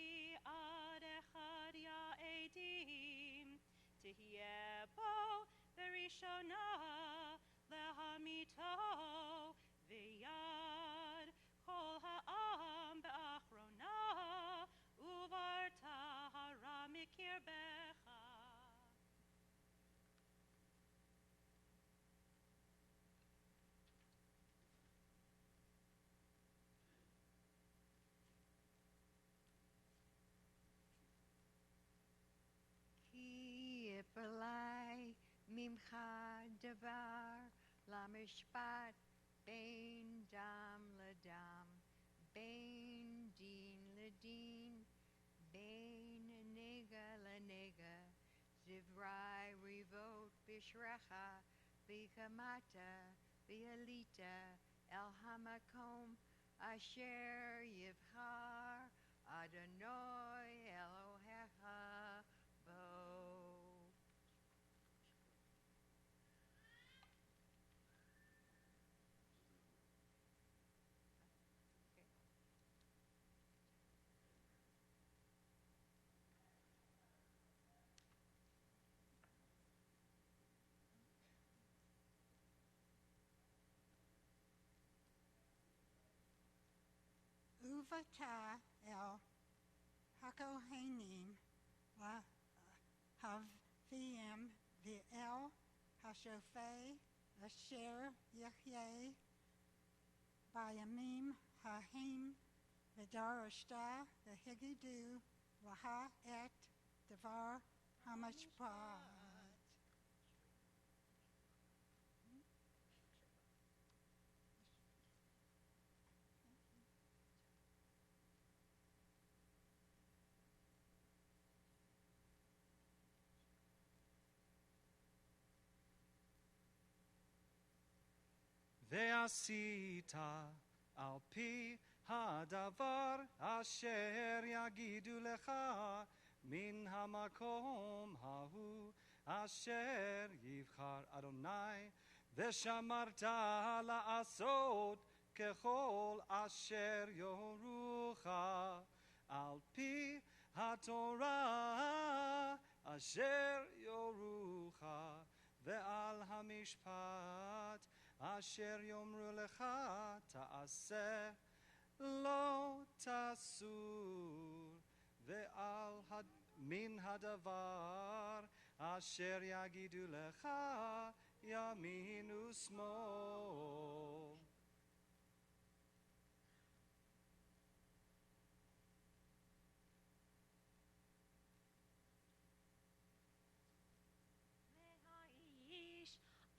ad echad ya edim tihiebo verishona lehamito v'yad kol ha'am be'achrona uvarta hara mikirbecha. Simcha Devar Lamishpat Bain Dam Ladam Bain Din Ladin Bain Nega Lanega Zivrai Revot Bishrecha Bikamata Bialita El Hamakom Asher Yivhar Adonai Elohecha Bo. Uvata el hakohanim la havim v'el hashofei asher yachye bayamim hahim v'darashta v'higidu laha et devar hamashpat. ועשita על פי הדבר אשר יגידו לך מן המקום ההוא אשר יבחר אדוני ושמרת לעשות ככל אשר יורוך על פי התורה אשר יורוך ועל המשפט אשר יאמרו לך תעשה לא תסור ועל מן הדבר אשר יגידו לך ימין ושמאל.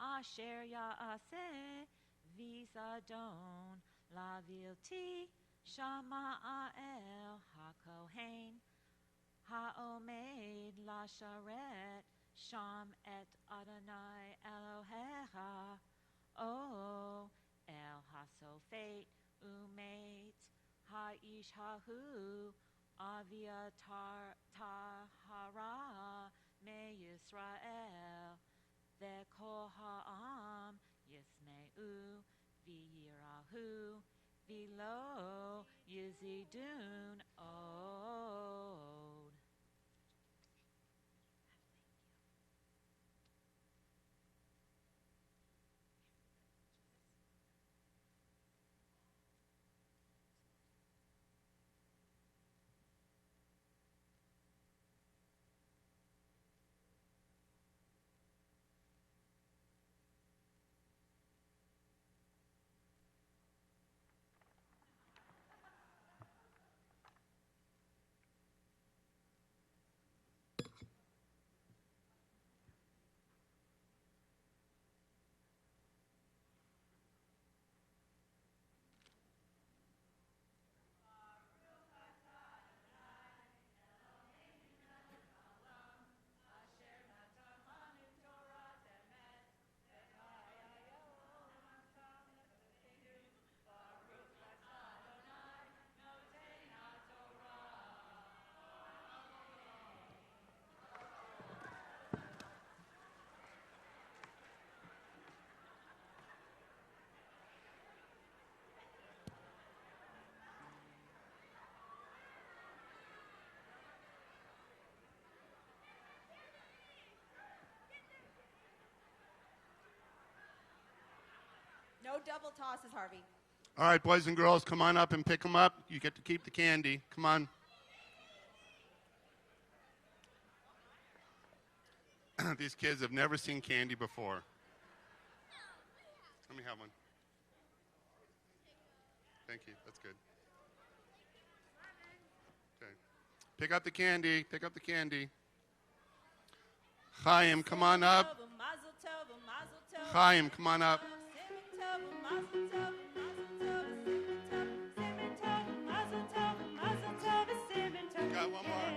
Asher Ya'aseh Vizadon Lavilti Shama'el HaKohen Ha'omed Lasharet Sham et Adonai Elohecha O El HaSofet Umet Ha'ish Hahu Aviatar Tahara Me Yisrael V'kol ha'am yismeu v'yirahu v'lo yizidun od. No double tosses, Harvey. All right, boys and girls, come on up and pick them up. You get to keep the candy. Come on. These kids have never seen candy before. Let me have one. Thank you. That's good. Okay. Pick up the candy. Pick up the candy. Chaim, come on up. Mazel tov, mazel tov. Chaim, come on up. Simon tov, mazel tov, mazel tov, Simon tov, mazel tov, Simon tov. Got one more.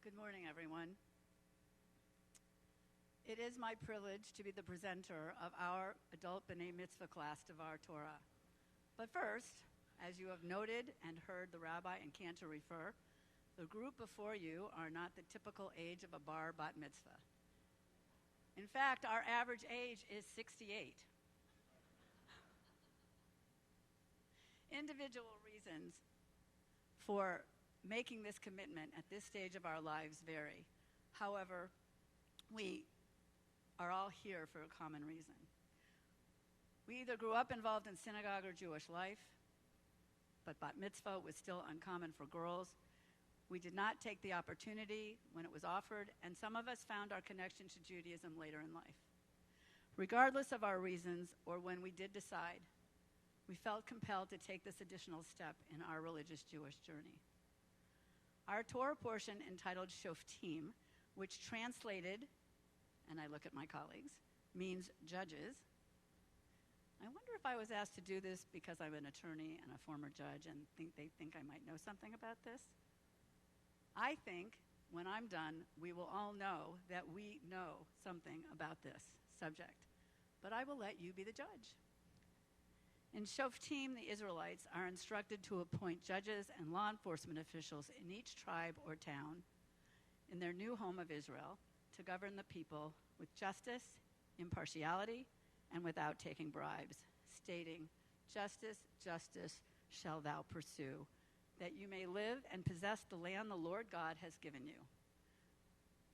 Good morning, everyone. It is my privilege to be the presenter of our adult B'nai Mitzvah class, Devar Torah. But first, as you have noted and heard the rabbi and cantor refer, the group before you are not the typical age of a bar bat mitzvah. In fact, our average age is 68. Individual reasons for making this commitment at this stage of our lives vary. However, we are all here for a common reason. We either grew up involved in synagogue or Jewish life, but bat mitzvah was still uncommon for girls. We did not take the opportunity when it was offered, and some of us found our connection to Judaism later in life. Regardless of our reasons or when we did decide, we felt compelled to take this additional step in our religious Jewish journey. Our Torah portion entitled Shoftim, which translated, and I look at my colleagues, means judges. I wonder if I was asked to do this because I'm an attorney and a former judge and they think I might know something about this. I think when I'm done, we will all know that we know something about this subject. But I will let you be the judge. In Shoftim, the Israelites are instructed to appoint judges and law enforcement officials in each tribe or town in their new home of Israel to govern the people with justice, impartiality, and without taking bribes, stating, "Justice, justice shall thou pursue, that you may live and possess the land the Lord God has given you."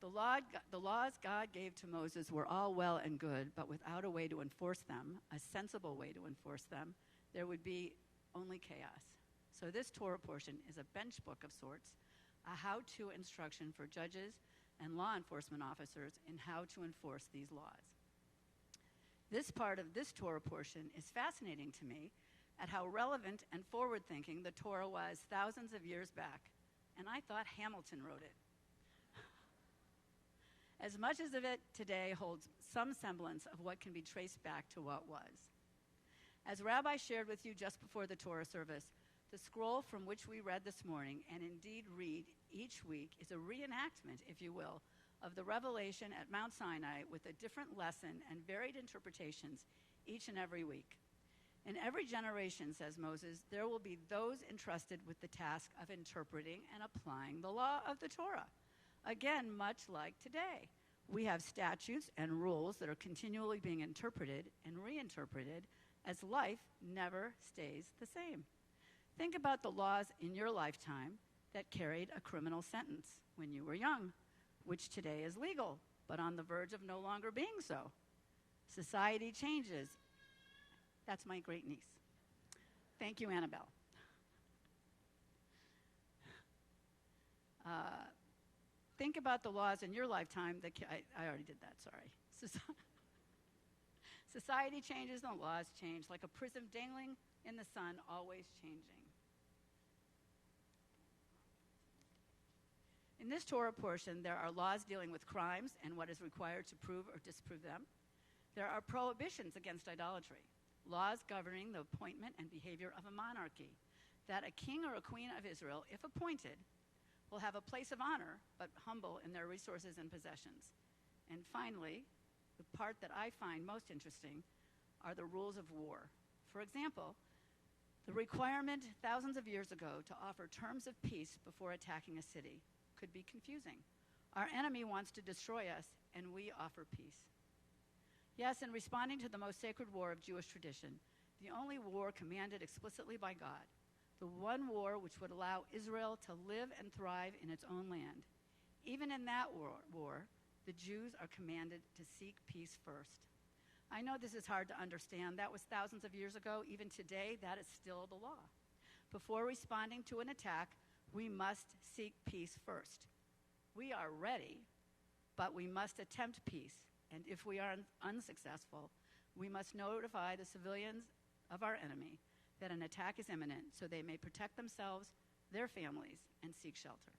The laws God gave to Moses were all well and good, but without a way to enforce them, a sensible way to enforce them, there would be only chaos. So this Torah portion is a bench book of sorts, a how-to instruction for judges and law enforcement officers in how to enforce these laws. This part of this Torah portion is fascinating to me at how relevant and forward-thinking the Torah was thousands of years back, and I thought Hamilton wrote it. As much as of it today holds some semblance of what can be traced back to what was. As Rabbi shared with you just before the Torah service, the scroll from which we read this morning, and indeed read each week, is a reenactment, if you will, of the revelation at Mount Sinai with a different lesson and varied interpretations each and every week. In every generation, says Moses, there will be those entrusted with the task of interpreting and applying the law of the Torah. Again, much like today, we have statutes and rules that are continually being interpreted and reinterpreted as life never stays the same. Think about the laws in your lifetime that carried a criminal sentence when you were young, which today is legal, but on the verge of no longer being so. Society changes. That's my great niece. Thank you, Annabelle. Think about the laws in your lifetime that I already did that, sorry. Society changes and the laws change, like a prism dangling in the sun, always changing. In this Torah portion, there are laws dealing with crimes and what is required to prove or disprove them. There are prohibitions against idolatry, laws governing the appointment and behavior of a monarchy, that a king or a queen of Israel, if appointed, will have a place of honor, but humble in their resources and possessions. And finally, the part that I find most interesting are the rules of war. For example, the requirement thousands of years ago to offer terms of peace before attacking a city could be confusing. Our enemy wants to destroy us, and we offer peace. Yes, in responding to the most sacred war of Jewish tradition, the only war commanded explicitly by God, the one war which would allow Israel to live and thrive in its own land. Even in that war, the Jews are commanded to seek peace first. I know this is hard to understand. That was thousands of years ago. Even today, that is still the law. Before responding to an attack, we must seek peace first. We are ready, but we must attempt peace. And if we are unsuccessful, we must notify the civilians of our enemy that an attack is imminent so they may protect themselves, their families, and seek shelter.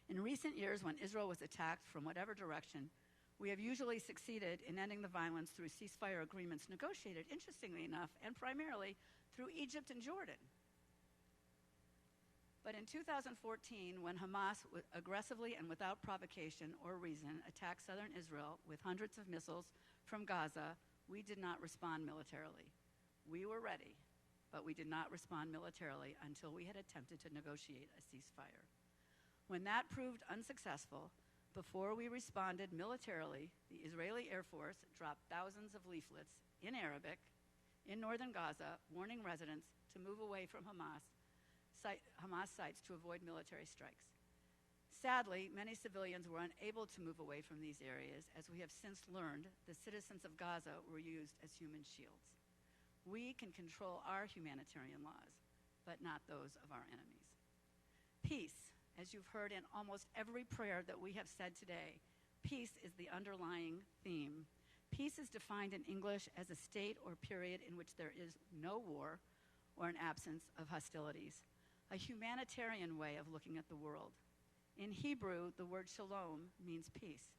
In recent years, when Israel was attacked from whatever direction, we have usually succeeded in ending the violence through ceasefire agreements negotiated, interestingly enough, and primarily through Egypt and Jordan. But in 2014, when Hamas aggressively and without provocation or reason attacked southern Israel with hundreds of missiles from Gaza, we did not respond militarily. We were ready, but we did not respond militarily until we had attempted to negotiate a ceasefire. When that proved unsuccessful, before we responded militarily, the Israeli Air Force dropped thousands of leaflets in Arabic in northern Gaza, warning residents to move away from Hamas sites to avoid military strikes. Sadly, many civilians were unable to move away from these areas. As we have since learned, the citizens of Gaza were used as human shields. We can control our humanitarian laws, but not those of our enemies. Peace, as you've heard in almost every prayer that we have said today, peace is the underlying theme. Peace is defined in English as a state or period in which there is no war or an absence of hostilities, a humanitarian way of looking at the world. In Hebrew, the word shalom means peace.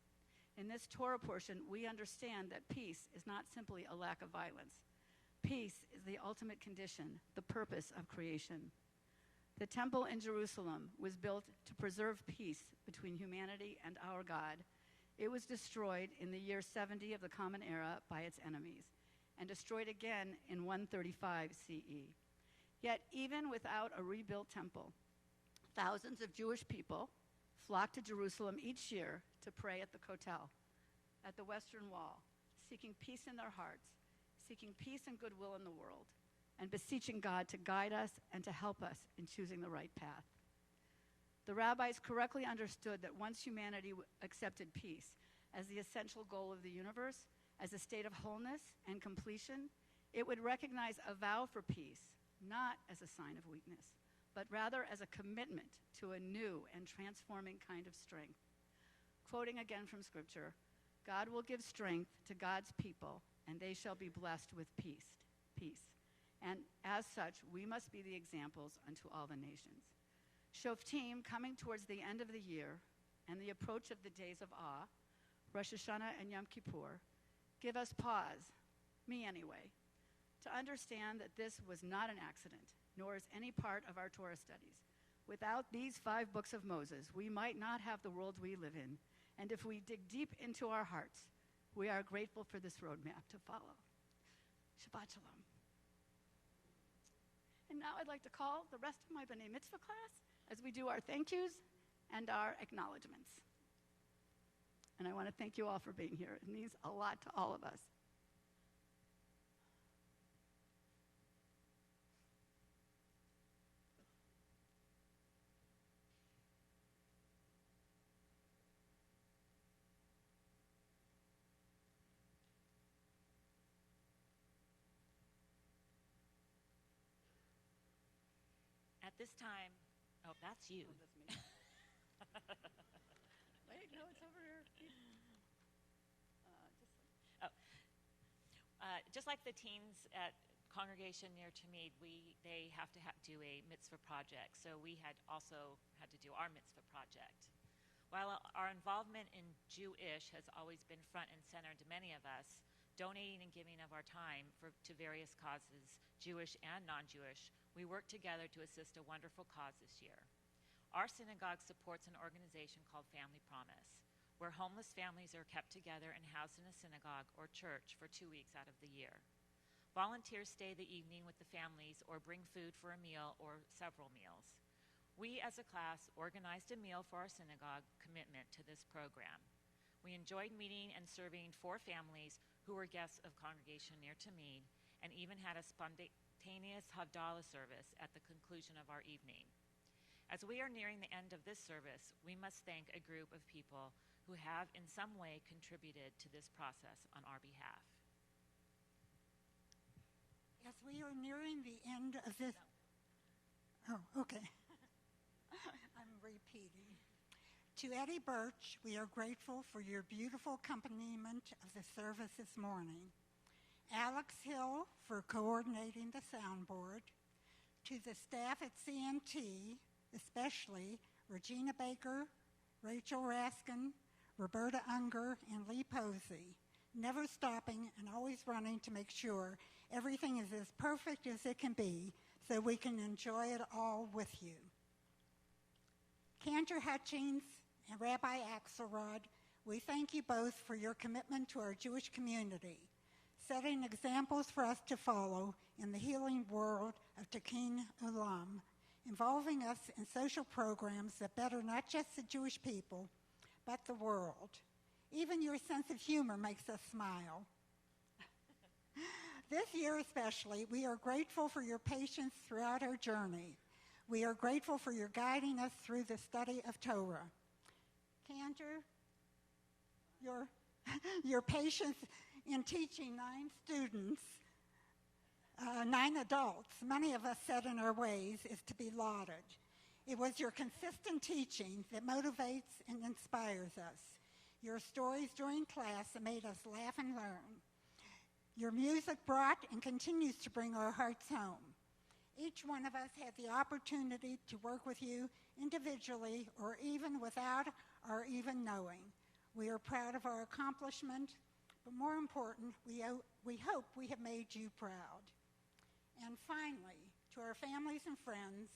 In this Torah portion, we understand that peace is not simply a lack of violence. Peace is the ultimate condition, the purpose of creation. The temple in Jerusalem was built to preserve peace between humanity and our God. It was destroyed in the year 70 of the Common Era by its enemies, and destroyed again in 135 CE. Yet even without a rebuilt temple, thousands of Jewish people flocked to Jerusalem each year to pray at the Kotel, at the Western Wall, seeking peace in their hearts, seeking peace and goodwill in the world, and beseeching God to guide us and to help us in choosing the right path. The rabbis correctly understood that once humanity accepted peace as the essential goal of the universe, as a state of wholeness and completion, it would recognize a vow for peace, not as a sign of weakness, but rather as a commitment to a new and transforming kind of strength. Quoting again from Scripture, God will give strength to God's people, and they shall be blessed with peace. And as such, we must be the examples unto all the nations. Shoftim, coming towards the end of the year and the approach of the days of awe, Rosh Hashanah and Yom Kippur, give us pause, me anyway, to understand that this was not an accident, nor is any part of our Torah studies. Without these 5 books of Moses, we might not have the world we live in, and if we dig deep into our hearts, we are grateful for this roadmap to follow. Shabbat Shalom. And now I'd like to call the rest of my B'nai Mitzvah class as we do our thank yous and our acknowledgments. And I want to thank you all for being here. It means a lot to all of us. At this time, oh, that's you. Oh, that's me. Wait, no, it's over here. Just like the teens at Congregation Ner Tamid, they have to do a mitzvah project. So we had also had to do our mitzvah project. While our involvement in Jewish has always been front and center to many of us, donating and giving of our time to various causes, Jewish and non-Jewish, we work together to assist a wonderful cause this year. Our synagogue supports an organization called Family Promise, where homeless families are kept together and housed in a synagogue or church for 2 weeks out of the year. Volunteers stay the evening with the families or bring food for a meal or several meals. We, as a class, organized a meal for our synagogue commitment to this program. We enjoyed meeting and serving 4 families who were guests of Congregation Ner Tamid, and even had a spontaneous Havdalah service at the conclusion of our evening. As we are nearing the end of this service, we must thank a group of people who have in some way contributed to this process on our behalf. As we are nearing the end of this... Oh, okay. I'm repeating. To Eddie Birch, we are grateful for your beautiful accompaniment of the service this morning. Alex Hill for coordinating the soundboard. To the staff at CNT, especially Regina Baker, Rachel Raskin, Roberta Unger, and Lee Posey, never stopping and always running to make sure everything is as perfect as it can be so we can enjoy it all with you. Cantor Hutchings and Rabbi Axelrod, we thank you both for your commitment to our Jewish community, setting examples for us to follow in the healing world of Tikkun Olam, involving us in social programs that better not just the Jewish people, but the world. Even your sense of humor makes us smile. This year especially, we are grateful for your patience throughout our journey. We are grateful for your guiding us through the study of Torah. Cantor, your patience in teaching 9 students, 9 adults, many of us set in our ways, is to be lauded. It was your consistent teaching that motivates and inspires us. Your stories during class that made us laugh and learn. Your music brought and continues to bring our hearts home. Each one of us had the opportunity to work with you individually or even without our even knowing. We are proud of our accomplishment, but more important, we hope we have made you proud. And finally, to our families and friends,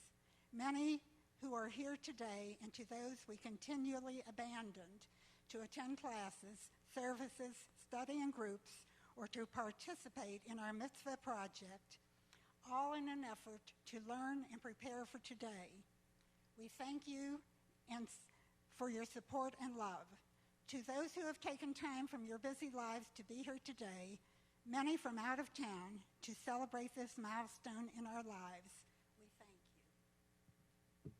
many who are here today, and to those we continually abandoned to attend classes, services, study in groups, or to participate in our mitzvah project, all in an effort to learn and prepare for today. We thank you for your support and love. To those who have taken time from your busy lives to be here today, many from out of town, to celebrate this milestone in our lives, we thank you.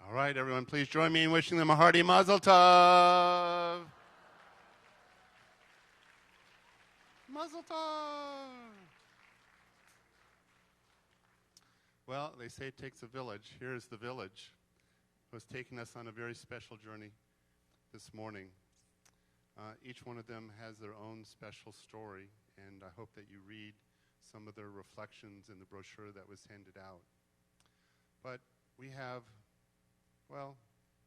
All right, everyone, please join me in wishing them a hearty Mazel Tov. Mazel Tov. Well, they say it takes a village. Here is the village who has taken us on a very special journey this morning. Each one of them has their own special story, and I hope that you read some of their reflections in the brochure that was handed out. But we have, well,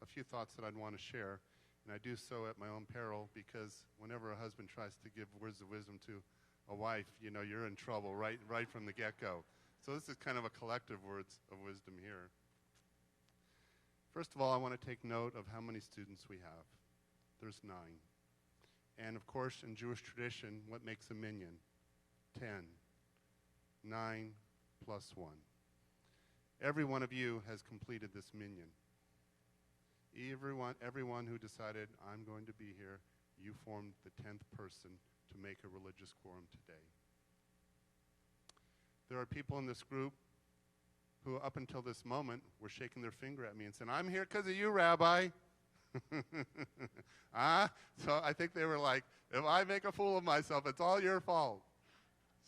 a few thoughts that I'd want to share, and I do so at my own peril, because whenever a husband tries to give words of wisdom to a wife, you know, you're in trouble right from the get-go. So this is kind of a collective words of wisdom here. First of all, I want to take note of how many students we have. There's 9. And of course, in Jewish tradition, what makes a minyan? 10. 9 plus 1. Every one of you has completed this minyan. Everyone who decided, I'm going to be here, you formed the 10th person to make a religious quorum today. There are people in this group who, up until this moment, were shaking their finger at me and saying, I'm here because of you, Rabbi. So I think they were like, if I make a fool of myself, it's all your fault.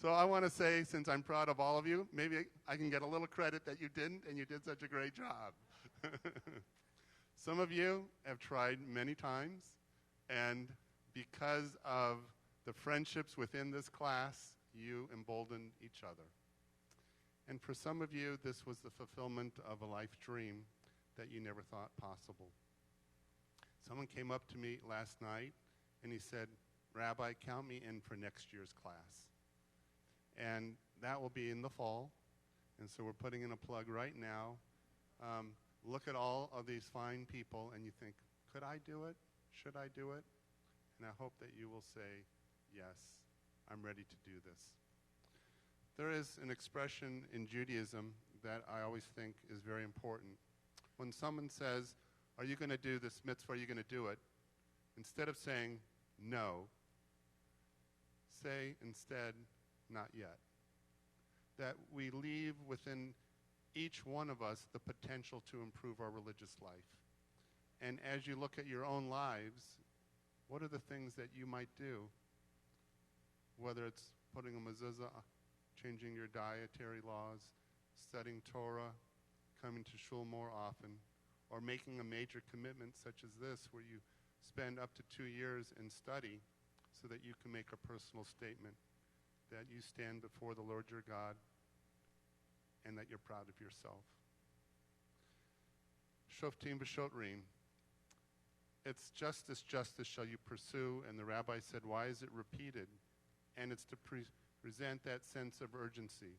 So I want to say, since I'm proud of all of you, maybe I can get a little credit that you didn't, and you did such a great job. Some of you have tried many times, and because of the friendships within this class, you emboldened each other. And for some of you, this was the fulfillment of a life dream that you never thought possible. Someone came up to me last night, and he said, Rabbi, count me in for next year's class. And that will be in the fall, and so we're putting in a plug right now. Look at all of these fine people, and you think, could I do it? Should I do it? And I hope that you will say, yes, I'm ready to do this. There is an expression in Judaism that I always think is very important. When someone says, are you going to do this mitzvah, are you going to do it? Instead of saying no, say instead, not yet. That we leave within each one of us the potential to improve our religious life. And as you look at your own lives, what are the things that you might do? Whether it's putting a mezuzah, changing your dietary laws, studying Torah, coming to shul more often, or making a major commitment such as this, where you spend up to 2 years in study so that you can make a personal statement that you stand before the Lord your God and that you're proud of yourself. Shoftim b'shotrim. It's justice shall you pursue, and the rabbi said, why is it repeated? And it's to present that sense of urgency.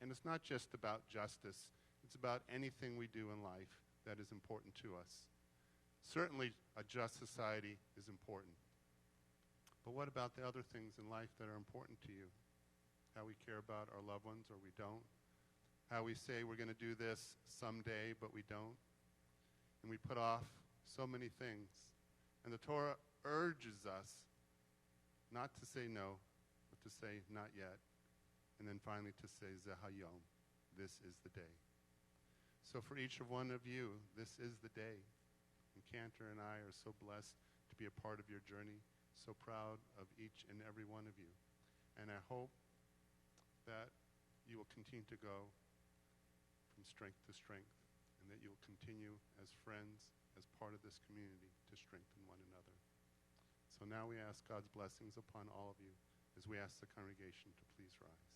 And it's not just about justice. It's about anything we do in life that is important to us. Certainly, a just society is important. But what about the other things in life that are important to you? How we care about our loved ones or we don't? How we say we're going to do this someday, but we don't? And we put off so many things. And the Torah urges us not to say no, but to say not yet. And then finally to say Zehayom, this is the day. So for each one of you, this is the day. And Cantor and I are so blessed to be a part of your journey, so proud of each and every one of you. And I hope that you will continue to go from strength to strength, and that you'll continue as friends, as part of this community, to strengthen one another. So now we ask God's blessings upon all of you as we ask the congregation to please rise.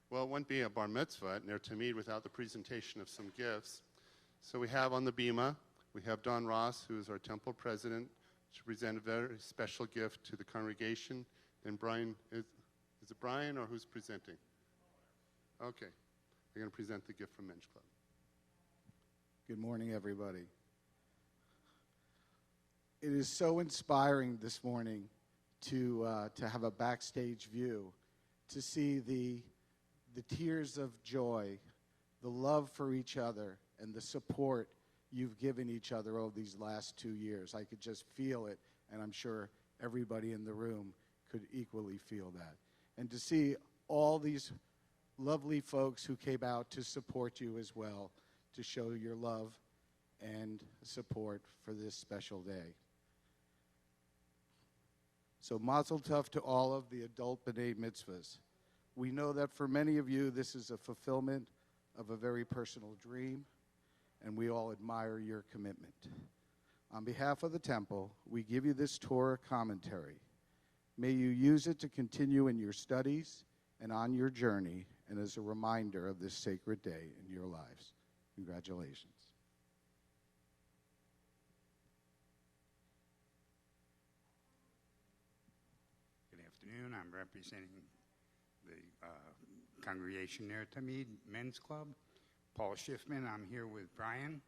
Well, it wouldn't be a bar mitzvah at Ner Tamid without the presentation of some gifts. So we have on the bima, we have Don Ross, who is our temple president, to present a very special gift to the congregation. And Brian, is it Brian or who's presenting? Okay. They're going to present the gift from Men's Club. Good morning, everybody. It is so inspiring this morning to have a backstage view, to see the tears of joy, the love for each other, and the support you've given each other over these last 2 years. I could just feel it, and I'm sure everybody in the room could equally feel that. And to see all these lovely folks who came out to support you as well, to show your love and support for this special day. So mazel tov to all of the adult B'nai Mitzvahs. We know that for many of you, this is a fulfillment of a very personal dream, and we all admire your commitment. On behalf of the temple, we give you this Torah commentary. May you use it to continue in your studies and on your journey, and as a reminder of this sacred day in your lives. Congratulations. Good afternoon. I'm representing the congregation Ner Tamid Men's Club. Paul Schiffman. I'm here with Brian,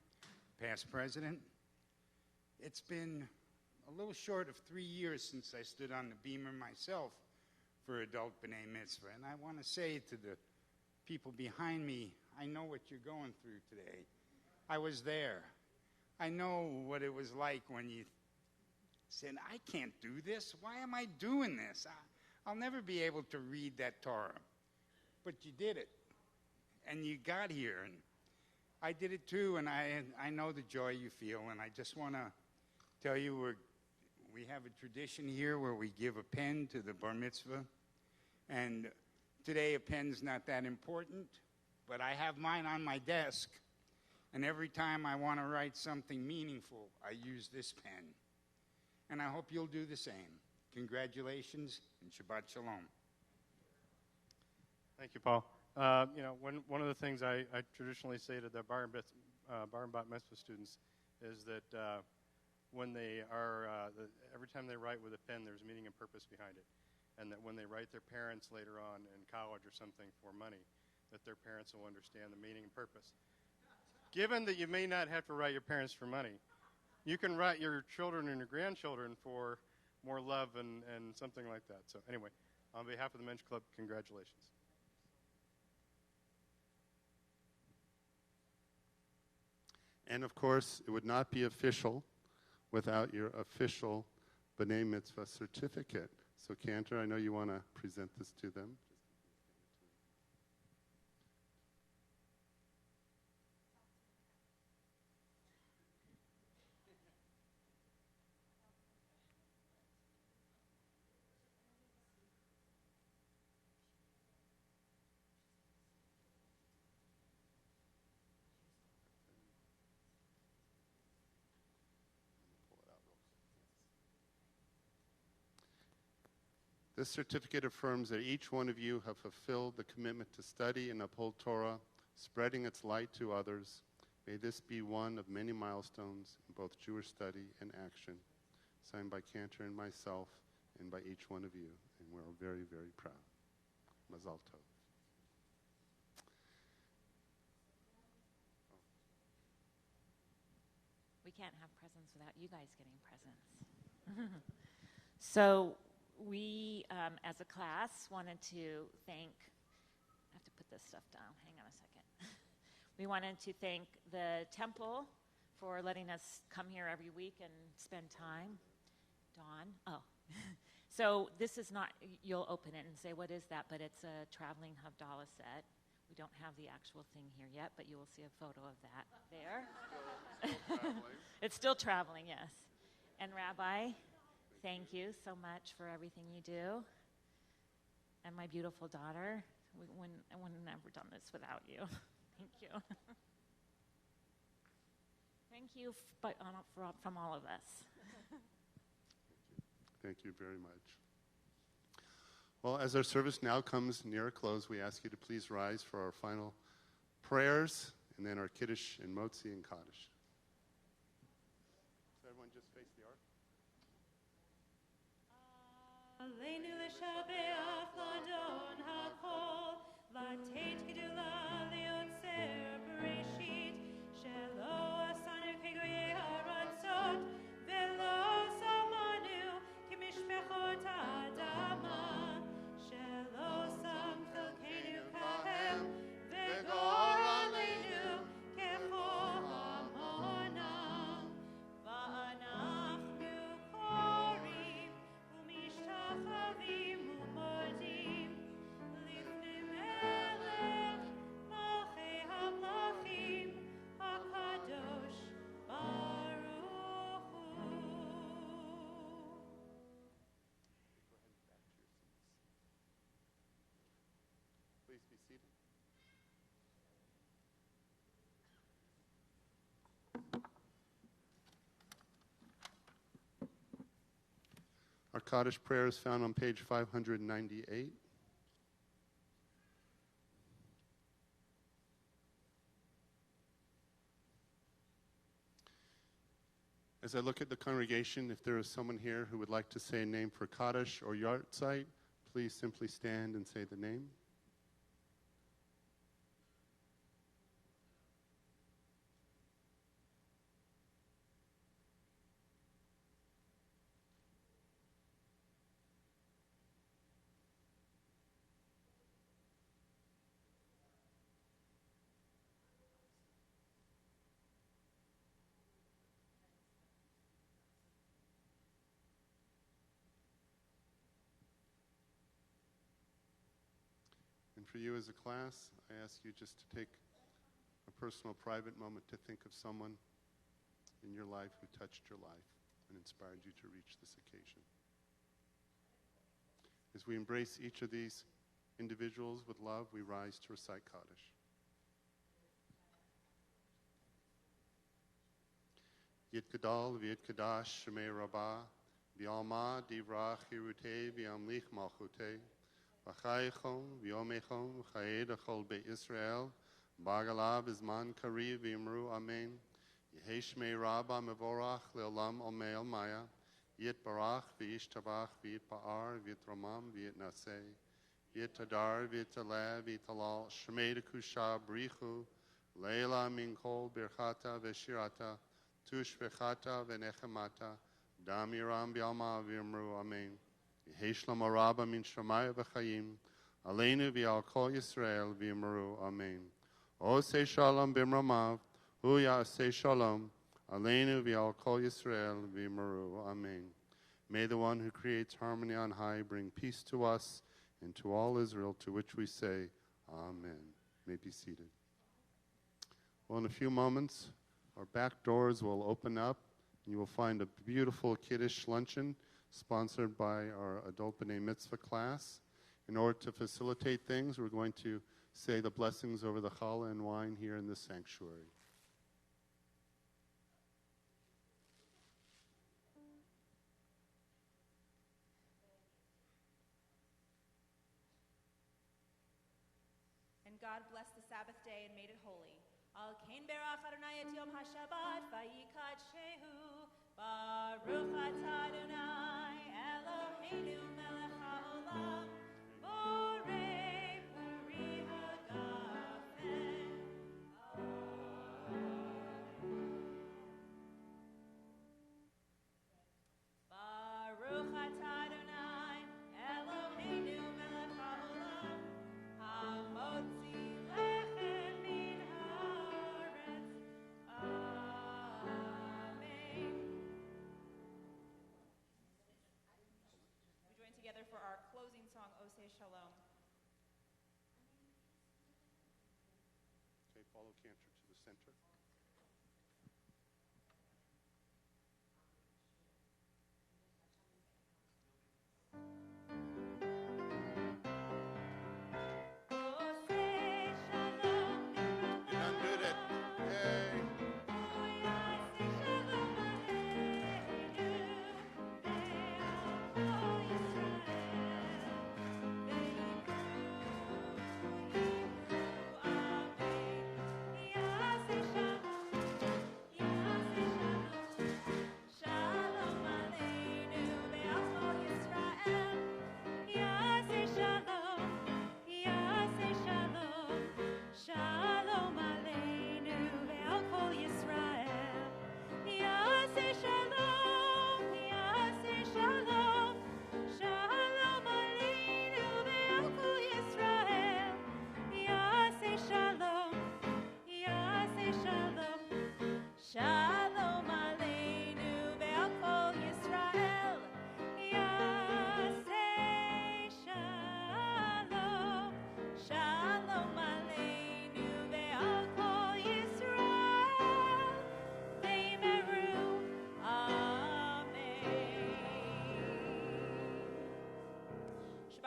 past president. It's been a little short of 3 years since I stood on the beamer myself for adult B'nai Mitzvah. And I want to say to the people behind me, I know what you're going through today. I was there. I know what it was like when you said, I can't do this. Why am I doing this? I'll never be able to read that Torah. But you did it. And you got here. And I did it too, and I know the joy you feel. And I just want to tell you we have a tradition here where we give a pen to the bar mitzvah. And today a pen's not that important, but I have mine on my desk. And every time I want to write something meaningful, I use this pen. And I hope you'll do the same. Congratulations and Shabbat Shalom. Thank you, Paul. One of the things I traditionally say to the bar and bat mitzvah students is that when they are, every time they write with a pen, there's meaning and purpose behind it. And that when they write their parents later on in college or something for money, that their parents will understand the meaning and purpose. Given that you may not have to write your parents for money, you can write your children and your grandchildren for more love and something like that. So anyway, on behalf of the Men's Club, congratulations. And of course, it would not be official without your official B'nai Mitzvah certificate. So Cantor, I know you want to present this to them. This certificate affirms that each one of you have fulfilled the commitment to study and uphold Torah, spreading its light to others. May this be one of many milestones in both Jewish study and action. Signed by Cantor and myself, and by each one of you. And we're very, very proud. Mazal tov. We can't have presents without you guys getting presents. So we, as a class, wanted to thank, I have to put this stuff down, hang on a second. We wanted to thank the temple for letting us come here every week and spend time. Dawn, oh. So this is not, you'll open it and say, what is that? But it's a traveling Havdalah set. We don't have the actual thing here yet, but you will see a photo of that there. It's still traveling, yes. And Rabbi, thank you so much for everything you do. And my beautiful daughter, I wouldn't have never done this without you. Thank you. Thank you from all of us. Thank you very much. Well, as our service now comes near a close, we ask you to please rise for our final prayers and then our Kiddush and Motzi and Kaddish. So everyone just face the ark. Aleinu l'shabeach l'adon hakol, v'teit gedula liotzer bereshit, shelo asanu kegoyei haratzot, velo samanu kimishpechot ha'adama, shelo sam chelkeinu kahem, v'gor aleinu kecho hamonam, v'anachnu korim umishtachavim umodim lifnei melech malchei hamlachim hakadosh baruch hu. Please be seated. Our Kaddish prayer is found on page 598. As I look at the congregation, if there is someone here who would like to say a name for Kaddish or Yartzeit, please simply stand and say the name. And for you as a class, I ask you just to take a personal, private moment to think of someone in your life who touched your life and inspired you to reach this occasion. As we embrace each of these individuals with love, we rise to recite Kaddish. Yit Gadol v'Yit Kadash Shemei Rabbah v'Alma Divrach Hirutei v'Amlich Malchutei v'Chayechom v'Yomechom v'Chayed Achol Beit Yisrael Bagalav Izman Kari v'Yimru Amen Yehei Shmei Rabbah Mevorach Le'olam Omei Almaya Yit Barach v'Yish Tavach v'Yit Ba'ar v'Yit Ramam v'Yit Naseh Yit Tadar v'Yit Taleh v'Yit Talal Shmei Dekusha Brichu Leila Min Kol Birchata v'Shirata Tush v'chata v'nechemata, dam yiram b'alma v'yamru amen. Yehei shlom rabba min shemaya v'chayim, aleinu v'al kol Yisrael v'yamru amen. Osei shalom b'mramav, hu ya'asei shalom, aleinu v'al kol Yisrael v'yamru amen. May the one who creates harmony on high bring peace to us and to all Israel, to which we say, amen. May be seated. Well, in a few moments, our back doors will open up, and you will find a beautiful Kiddush luncheon sponsored by our Adult B'nai Mitzvah class. In order to facilitate things, we're going to say the blessings over the challah and wine here in the sanctuary. And God blessed the Sabbath day and made it holy. Al kain berach Adonai et yom hashabbat vayikadshehu baruch atah Adonai Eloheinu melech haolam borei puri hagafen. Baruch atah Adonai Eloheinu melech haolam hamotzi lechem min haaretz. Amen. We join together for our closing song, Oseh Shalom. Okay, follow Cantor to the center.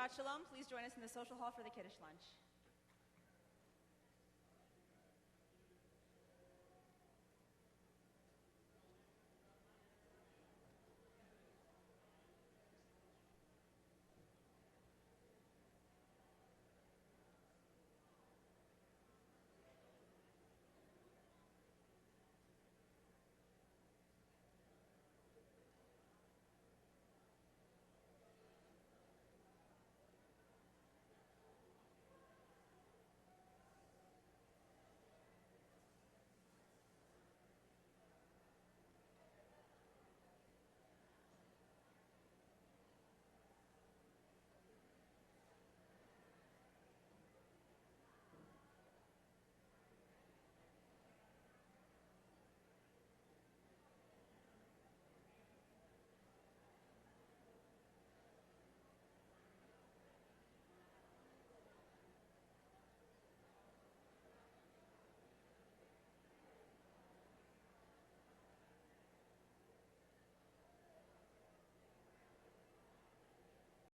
Shabbat Shalom. Please join us in the social hall for the Kiddush lunch.